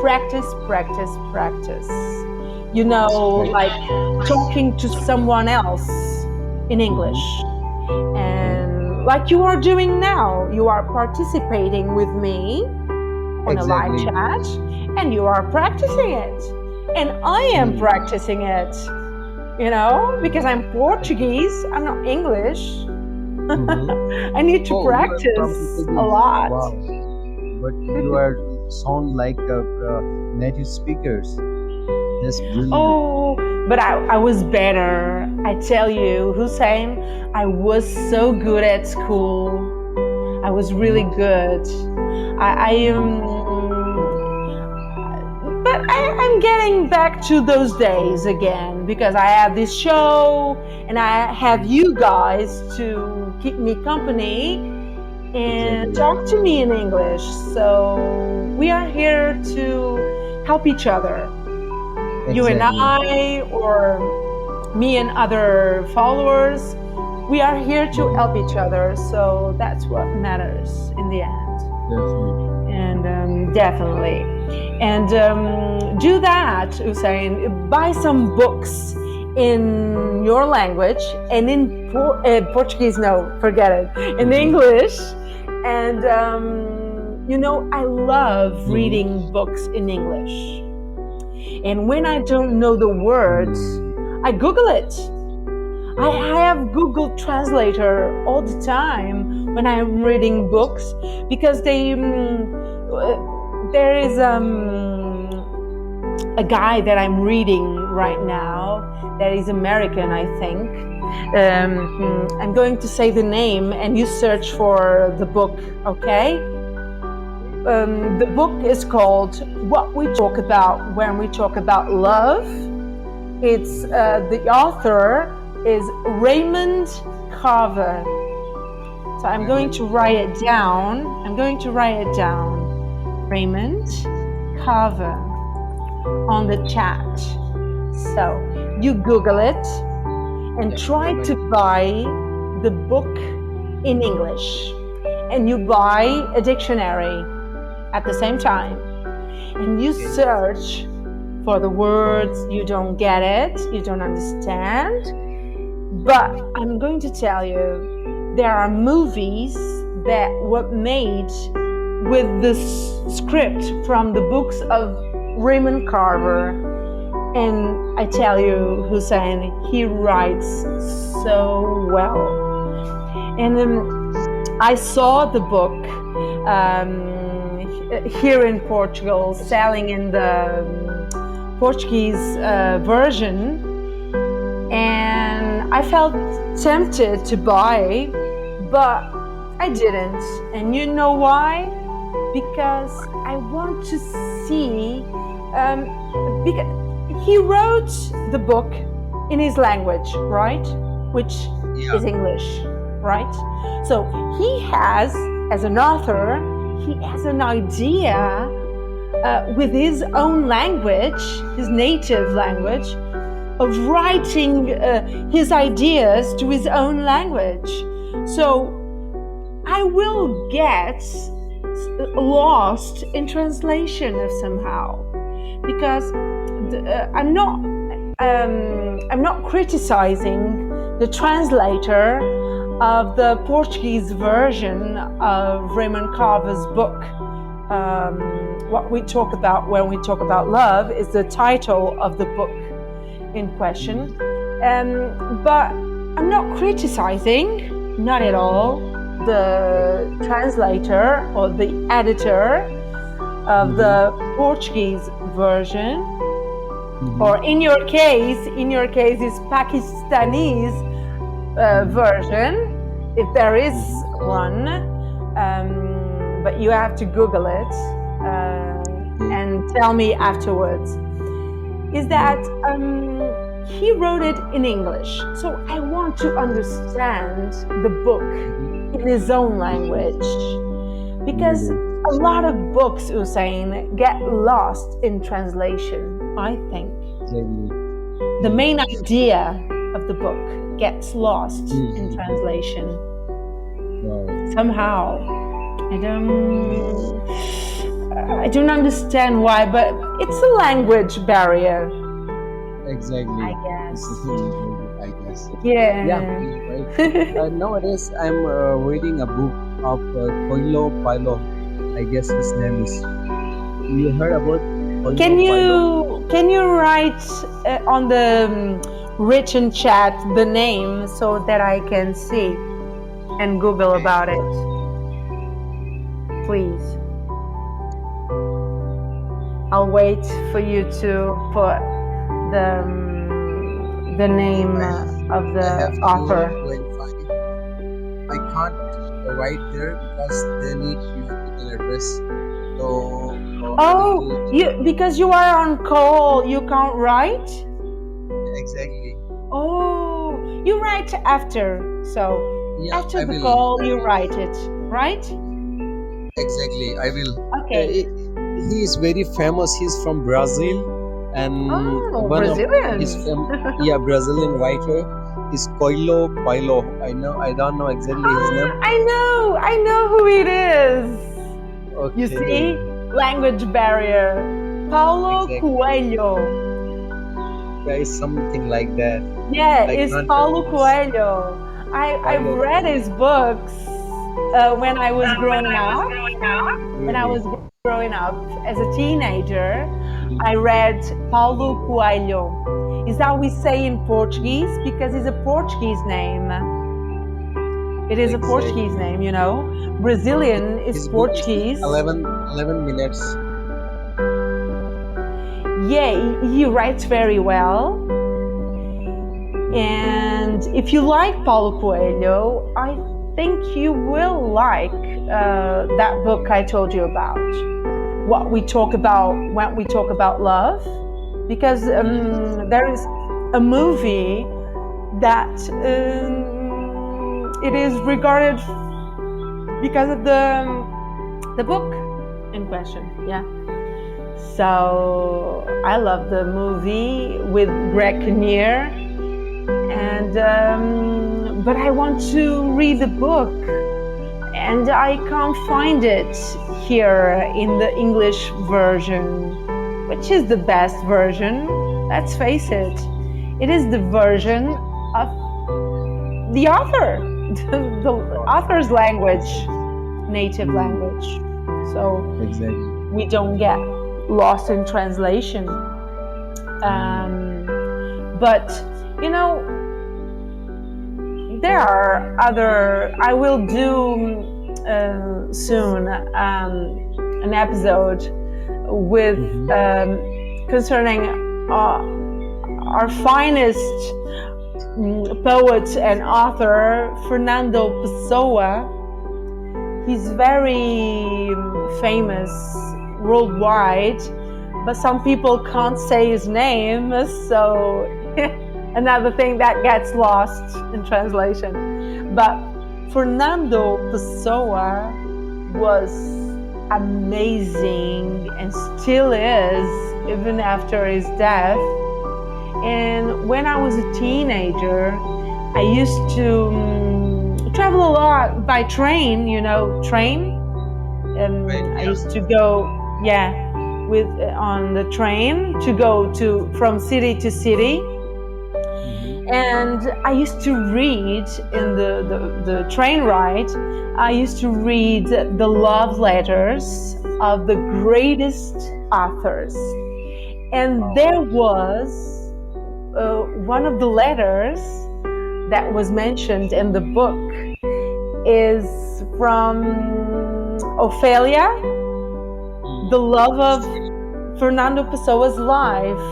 practice. You know, like talking to someone else in English. And like you are doing now, you are participating with me on a live chat, and you are practicing it. And I am practicing it, you know, because I'm Portuguese, I'm not English. I need to practice a lot.
Wow. But you sound like native speakers. That's brilliant.
Oh, but I was better. I tell you, Hussein, I was so good at school. I was really good. But I'm getting back to those days again, because I have this show and I have you guys to keep me company and talk to me in English. So we are here to help each other. You and I, or me and other followers, we are here to help each other. So that's what matters in the end. Definitely. And do that, Hussein. Buy some books in your language, and in Portuguese, no, forget it, in English. And, you know, I love reading books in English. And when I don't know the words, I Google it. I have Google Translator all the time when I'm reading books, because there is a guy that I'm reading right now that is American, I think. I'm going to say the name and you search for the book, okay? The book is called What We Talk About When We Talk About Love. It's the author is Raymond Carver. So I'm going to write it down. Raymond Carver on the chat. So you Google it and try to buy the book in English, and you buy a dictionary at the same time, and you search for the words. You don't get it, you don't understand, but I'm going to tell you, there are movies that were made with the script from the books of Raymond Carver. And I tell you, Hussein, he writes so well. And I saw the book here in Portugal, selling in the Portuguese version, and I felt tempted to buy, but I didn't. And you know why? Because I want to see, because he wrote the book in his language, right? Which is English, right? So he has, as an author, he has an idea with his own language, his native language, of writing his ideas to his own language. So I will get lost in translation somehow, because I'm not criticizing the translator of the Portuguese version of Raymond Carver's book. What we talk about when we talk about love is the title of the book in question. But I'm not criticizing, not at all, the translator or the editor of the Portuguese version, or in your case is Pakistanese version, if there is one, but you have to Google it and tell me afterwards. Is that he wrote it in English, so I want to understand the book in his own language, because a lot of books, Hussein, get lost in translation, I think. The main idea of the book gets lost in translation. Somehow. I don't understand why, but it's a language barrier.
Exactly.
I guess.
Yeah,
Yeah.
right. Nowadays, I'm reading a book of Coelho Pailo. I guess his name is. You heard about Coelho Pailo?
Can you write on the written chat the name so that I can see and Google about it, please? I'll wait for you to put the name of
I
the
have to
author.
go and find it. I can't write there because they need your email address. So I
Oh,
will
because you are on call, you can't write?
exactly.
Oh, you write after. So
Yeah,
after
I
the
will.
call, you write it, right?
Exactly, I will.
Okay.
He is very famous. He's from Brazil, and
Oh,
one of
Brazilian.
his Brazilian writer is Coelho Pailo. I don't know exactly his name.
I know who it is. You
Okay.
see, language barrier. Paulo
Exactly.
Coelho.
There is something like that.
Yeah,
I
it's
can't
Paulo
pronounce.
Coelho. I've
Paulo
read
Coelho.
his books when I was growing up. When I
Really?
was growing up as a teenager, I read Paulo Coelho. Is that we say in Portuguese, because it's a Portuguese name. It is a Portuguese name, you know. Brazilian is
His book is
Portuguese.
11 minutes.
Yeah, he writes very well. And if you like Paulo Coelho, I think you will like that book I told you about. What we talk about when we talk about love, because there is a movie that it is regarded because of the book in question. Yeah. So I love the movie with Greg Kinnear, and but I want to read the book, and I can't find it here in the English version, which is the best version. Let's face it, it is the version of the author, the author's language. native
Mm,
language. So
exactly.
we don't get lost in translation. But you know, there are other. I will do soon an episode with
Mm-hmm.
concerning our finest poet and author, Fernando Pessoa. He's very famous worldwide, but some people can't say his name, so another thing that gets lost in translation. But Fernando Pessoa was amazing and still is, even after his death. And when I was a teenager, I used to travel a lot by train, train.
Right.
I
Yeah.
used to go, yeah, with on the train to go to from city to city.
Mm-hmm.
And I used to read in the train ride, I used to read the love letters of the greatest authors. And
Wow.
there was one of the letters that was mentioned in the book is from Ophelia, the love of Fernando Pessoa's life.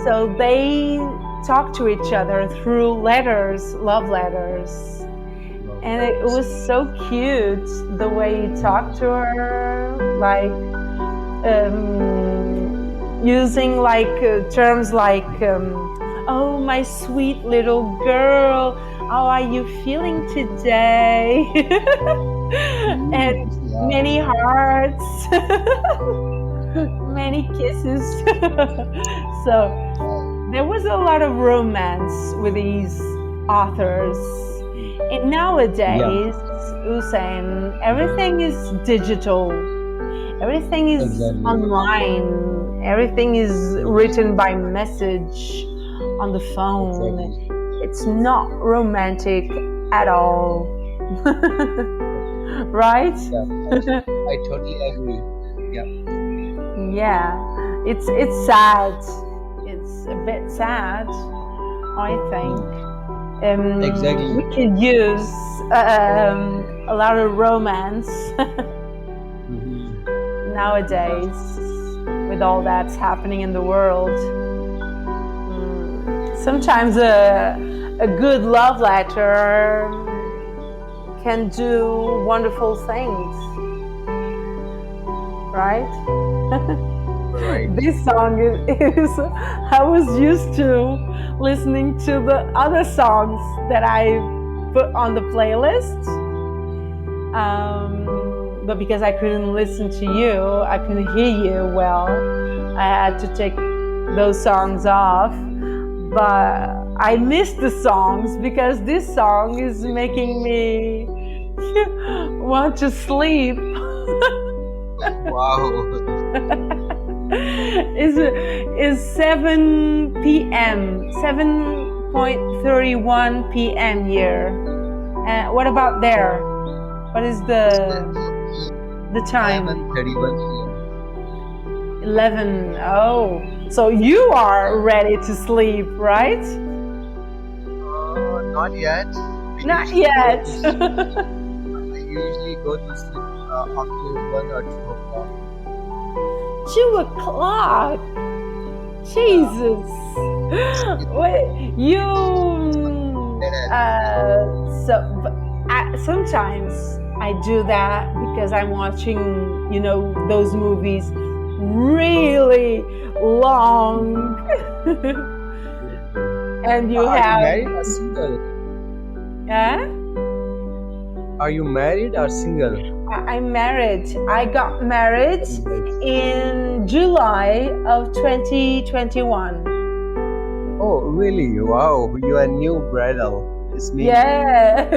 So they talked to each other through letters, love letters.
Love
And it
letters.
was so cute the way he talked to her, like using like terms like, oh, my sweet little girl, how are you feeling today? And
Wow.
many hearts, many kisses. So there was a lot of romance with these authors. And
Yeah.
nowadays, Hussein, everything is digital. Everything is
Exactly.
online. Everything is written by message on the phone.
Exactly.
It's not romantic at all. Right?
Yeah. I totally agree. Yeah.
Yeah. It's sad. It's a bit sad, I think.
Exactly.
We could use a lot of romance
Mm-hmm. Yeah.
nowadays with all that's happening in the world. Sometimes a good love letter can do wonderful things, right?
Right.
This song is I was used to listening to the other songs that I put on the playlist. But because I couldn't listen to you, I couldn't hear you well, I had to take those songs off. But I missed the songs because this song is making me want to sleep.
Wow.
Is 7 p.m. 7:31 p.m. here. What about there? What is the time?
11:31 p.m.
11. Oh, so you are ready to sleep, right?
Not yet.
Not yet.
I usually go to sleep after 1 or 2 o'clock.
2 o'clock. Jesus. Wait, you. So sometimes I do that because I'm watching, those movies really long. And you
Are you
have.
married or single?
Yeah?
Are you married or single?
I'm married. I got married in July of 2021.
Oh, really? Wow, you are new bridal. It's me.
Yeah.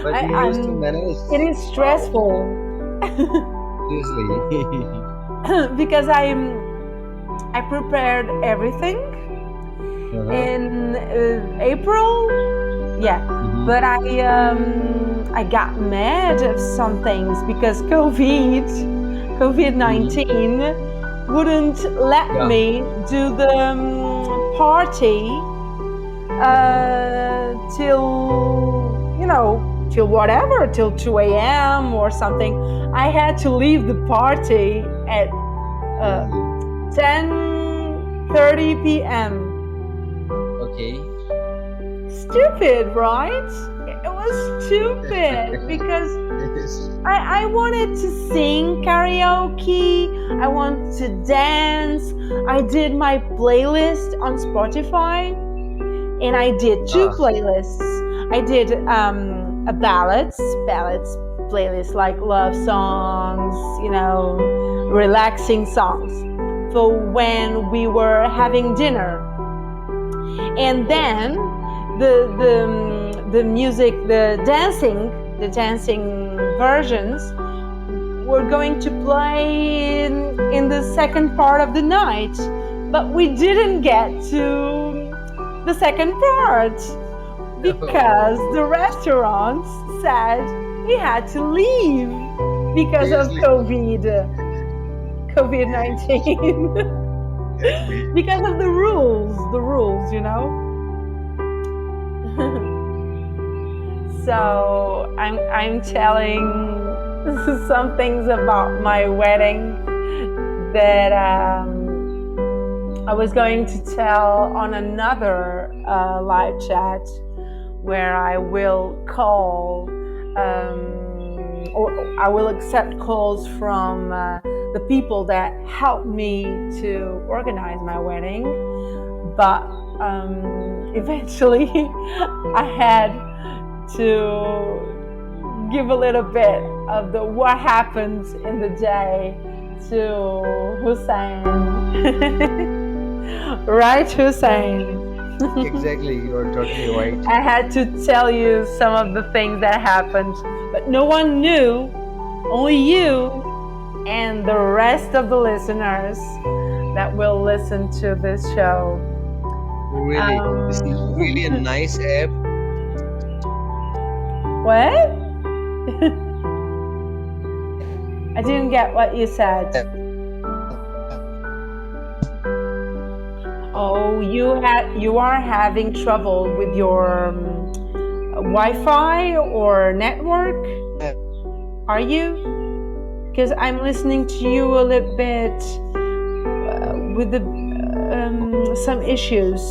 But you used to manage.
It is
Wow,
stressful
seriously.
because I prepared everything
Uh-huh.
in April. Yeah,
Mhm.
but I I got mad of some things because COVID-19 wouldn't let
Yeah.
me do the party till whatever, till 2 a.m. or something. I had to leave the party at uh,
Mhm.
10:30 p.m.
Okay.
Stupid, right? It was stupid because
It is.
I wanted to sing karaoke. I wanted to dance. I did my playlist on Spotify, and I did two
Ah.
playlists. I did a ballads playlist, like love songs, relaxing songs for when we were having dinner, and then the music, the dancing versions were going to play in the second part of the night, but we didn't get to the second part because
Oh,
the restaurant said we had to leave because of
seriously.
COVID-19. Because of the rules. So I'm telling some things about my wedding that I was going to tell on another live chat where I will call or I will accept calls from the people that helped me to organize my wedding. But eventually I had to give a little bit of the what happens in the day to Hussein. Right, Hussein?
Exactly. You're totally right.
I had to tell you some of the things that happened, but no one knew, only you and the rest of the listeners that will listen to this show.
Really, this is really a nice app.
What? I didn't get what you said. Oh, you are having trouble with your Wi-Fi or network, are you? Because I'm listening to you a little bit with some issues,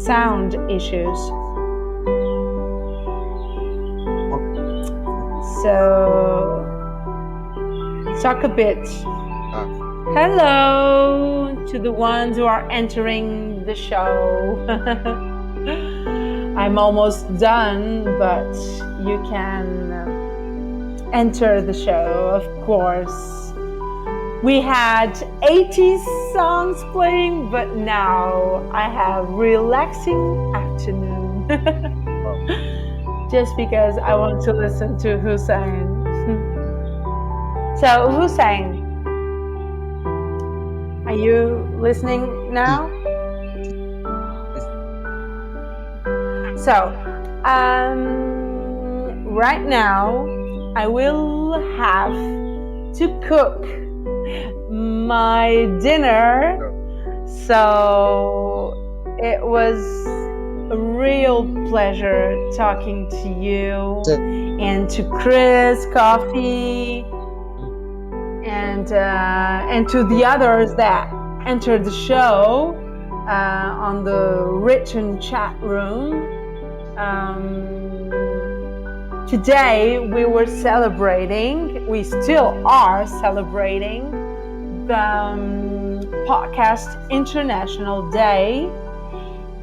sound issues. So talk a bit. Hello to the ones who are entering the show. I'm almost done, but you can enter the show, of course. We had 80 songs playing, but now I have relaxing afternoon. Just because I want to listen to Hussein. So Hussein, are you listening now? So, right now, I will have to cook my dinner. So, it was a real pleasure talking to you and to Chris Coffee and to the others that entered the show on the written chat room. Today we we still are celebrating the Podcast International Day,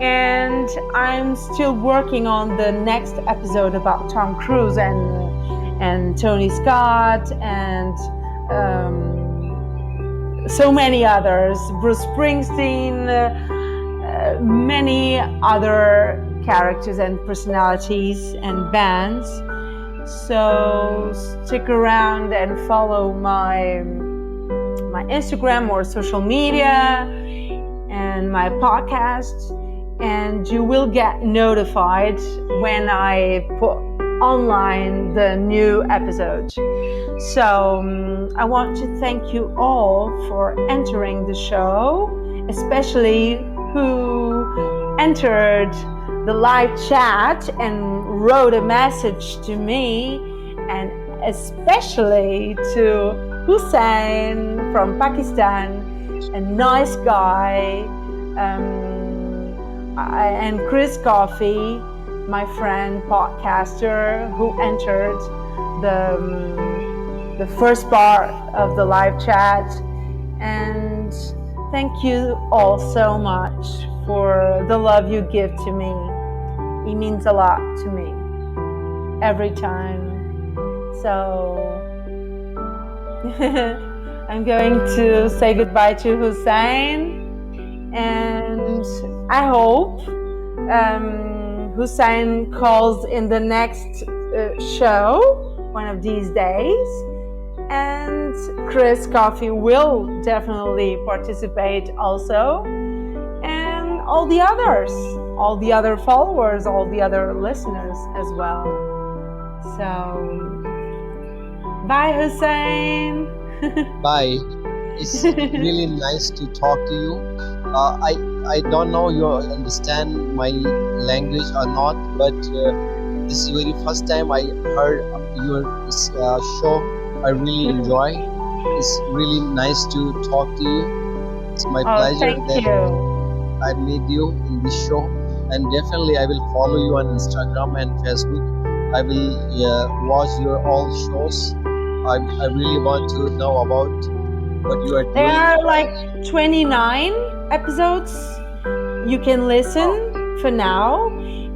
and I'm still working on the next episode about Tom Cruise and Tony Scott and so many others, Bruce Springsteen, many other characters and personalities and bands. So stick around and follow my Instagram or social media and my podcast, and you will get notified when I put online the new episode. So I want to thank you all for entering the show, especially who entered the live chat and wrote a message to me, and especially to Hussein from Pakistan, a nice guy, and Chris Coffey, my friend podcaster, who entered the first part of the live chat. And thank you all so much for the love you give to me. It means a lot to me every time. So I'm going to say goodbye to Hussein, and I hope Hussein calls in the next show one of these days, and Chris Coffey will definitely participate also, and all the other followers, all the other listeners as well. So bye, Hussein.
Bye. It's really nice to talk to you. I don't know you understand my language or not, but this is very first time I heard your show. I really enjoy. It's really nice to talk to you. It's my
Oh,
pleasure
thank
that
you.
I made you in this show, and definitely I will follow you on Instagram and Facebook. I will watch your all shows. I really want to know about what you are
There
doing.
are like 29 episodes you can listen
Oh,
for now,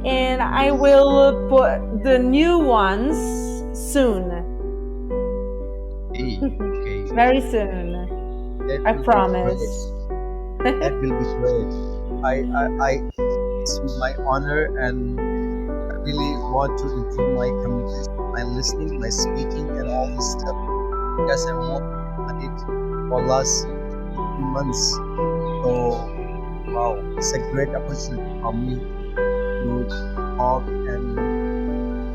and I will put the new ones soon.
okay.
Very soon.
That
I
will be great.
promise.
That will be great. It's my honor, and I really want to improve my communication, my listening, my speaking, and all this stuff. Because I'm working on it for last 3 months. So wow, it's a great opportunity for me to talk and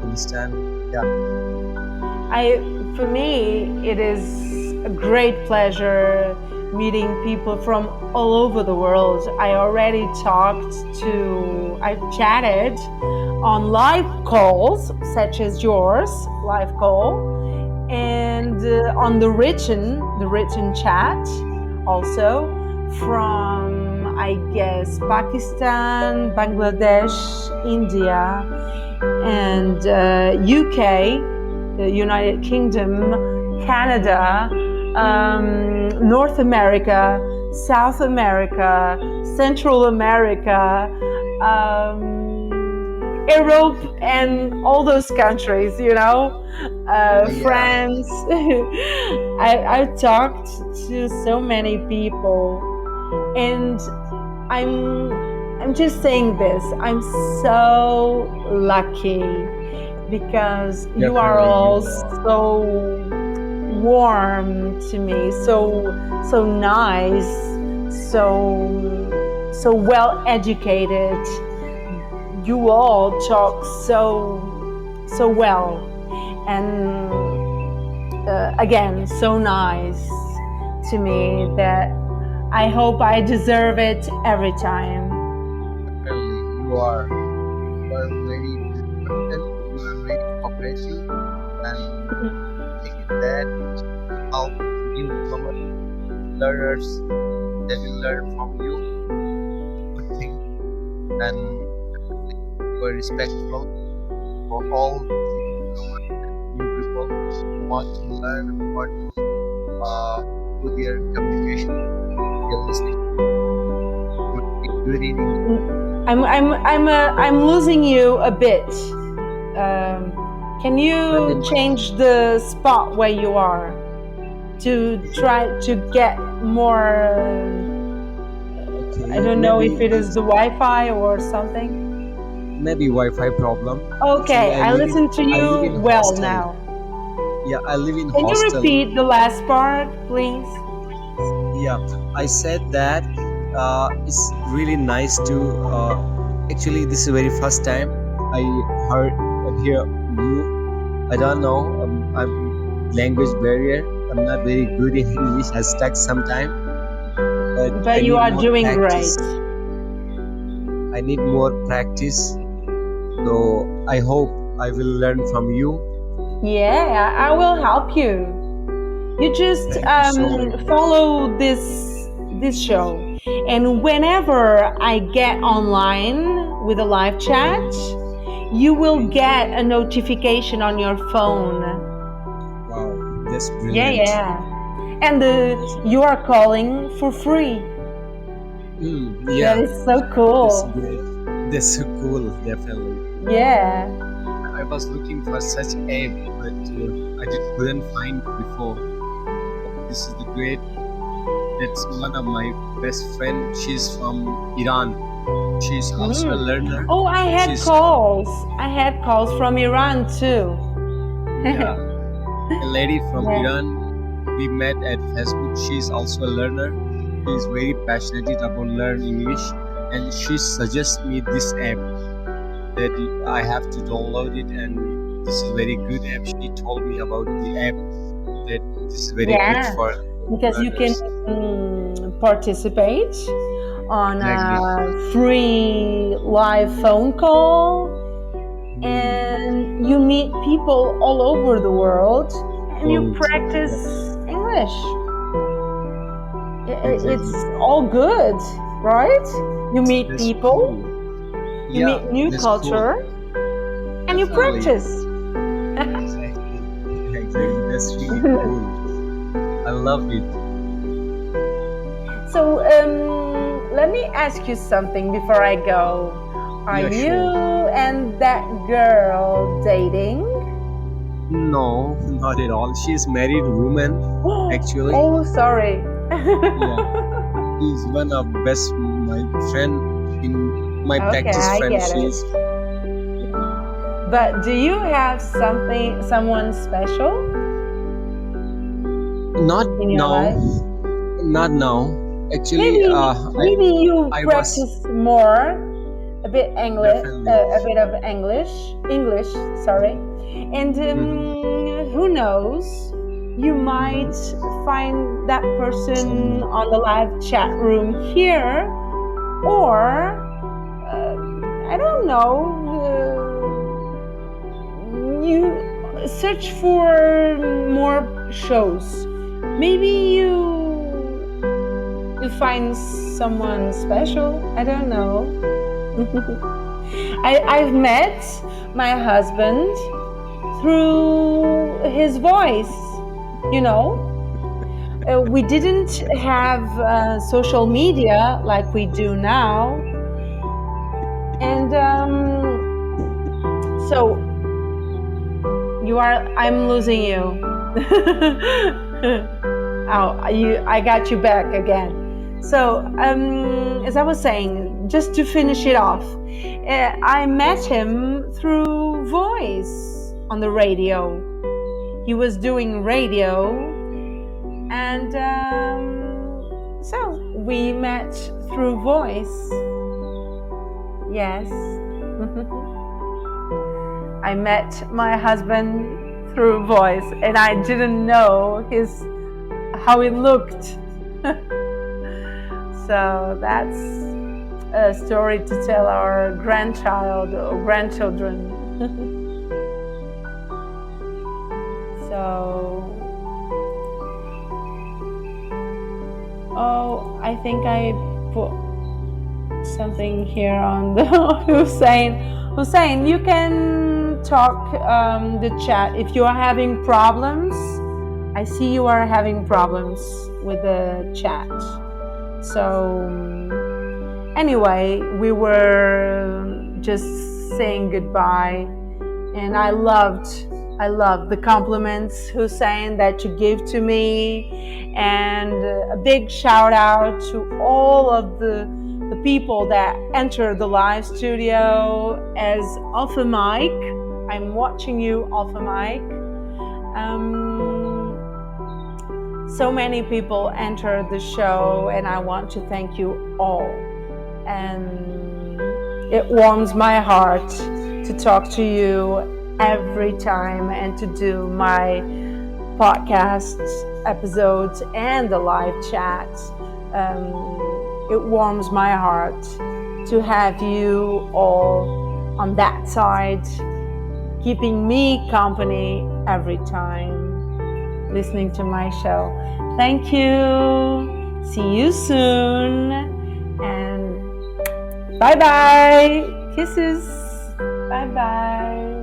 understand. Yeah,
For me, it is a great pleasure meeting people from all over the world. I've chatted on live calls, such as yours, live call, and on the written chat, also from, I guess, Pakistan, Bangladesh, India, and UK, the United Kingdom, Canada, North America, South America, Central America, Europe, and all those countries,
yeah,
France. I've talked to so many people, and I'm just saying this. I'm so lucky because you are
definitely
all
you are.
so warm to me, so nice, so well educated. You all talk so well, and again, so nice to me that I hope I deserve it every time.
Definitely you are. You are very good person. You are very cooperative, and I think that help newcomer learners. They will learn from you good thing, and you are respectful for all newcomers and new people who want to learn, who want to do their communication, their listening. You are very good in English.
I'm losing you a bit. Um, can
Maybe
you
my
change the spot where you are to try to get more? I
okay,
don't know if
maybe
it is
this
the Wi-Fi or something.
maybe Wi-Fi problem. Actually,
Okay, I listen to
I live
you
in
well
hostel.
now.
Yeah, I live in
Can you
hostel.
repeat the last part, please?
Yeah, I said that it's really nice to. Actually, this is the very first time I heard hear you. I don't know. I'm language barrier. I'm not very good in English. I stuck sometime, but I
But you
need
are
more
doing great.
practice. I need more practice. So I hope I will learn from you.
Yeah, I will help you. You just
Thank you so much.
follow this show, and whenever I get online with a live chat, you will
Thank you.
get a notification on your phone.
Wow, that's
Yeah,
brilliant.
yeah. And
That's
you are calling for free. That
yeah,
is so
that's
cool.
great. That's so cool. Definitely.
Yeah.
I was looking for such app, but couldn't find before. This is the great. That's one of my best friend. She's from Iran. She's also a
Mm.
learner.
Oh, I had
She's
calls. I had calls from Iran too.
yeah, a lady from
Yeah.
Iran. We met at Facebook. She's also a learner. She's very passionate about learn English, and she suggests me this app that I have to download it, and this is very good app. She told me about the app that this is very good
Yeah,
for
because you can
learners.
participate on
Exactly.
a free live phone call,
Hmm.
and you meet people all over the world, and you
Gold.
practice
Yep.
English. It's
Exactly.
all good, right? You meet
That's
people,
cool.
you
Yeah,
meet new
that's cool.
culture, and you
Definitely.
practice.
Exactly. Exactly. That's really cool. I love it.
So, let me ask you something before I go. Are
Yeah,
you
sure.
and that girl dating?
No, not at all. She's married woman, actually.
Oh, sorry.
Yeah, she's one of best my friend in my
Okay,
practice
I
friend.
get it.
She's
But do you have someone special
not
in your
now,
life?
not now. Actually,
Maybe you
I was
practice more
definitely.
A bit of English. Sorry, and
Hmm.
who knows? You might
Hmm.
find that person
Someone.
on the live chat room here, or I don't know. You search for more shows. Maybe you find someone special. I don't know. I've met my husband through his voice. You know, we didn't have social media like we do now, and so I'm losing you. Oh, I got you back again. So, as I was saying, just to finish it off, I met him through voice on the radio. He was doing radio, and so we met through voice. Yes. I met my husband through voice, and I didn't know his how he looked. So that's a story to tell our grandchild or grandchildren. So, oh, I think I put something here on the Hussein. Hussein, you can talk the chat if you are having problems. I see you are having problems with the chat. So, anyway, we were just saying goodbye, and I loved the compliments, Hussein, that you gave to me, and a big shout out to all of the people that entered the live studio as off a mic. I'm watching you off a mic. So many people entered the show, and I want to thank you all. And it warms my heart to talk to you every time and to do my podcasts episodes and the live chats. It warms my heart to have you all on that side, keeping me company every time, listening to my show. Thank you. See you soon. And bye-bye. Kisses. Bye-bye.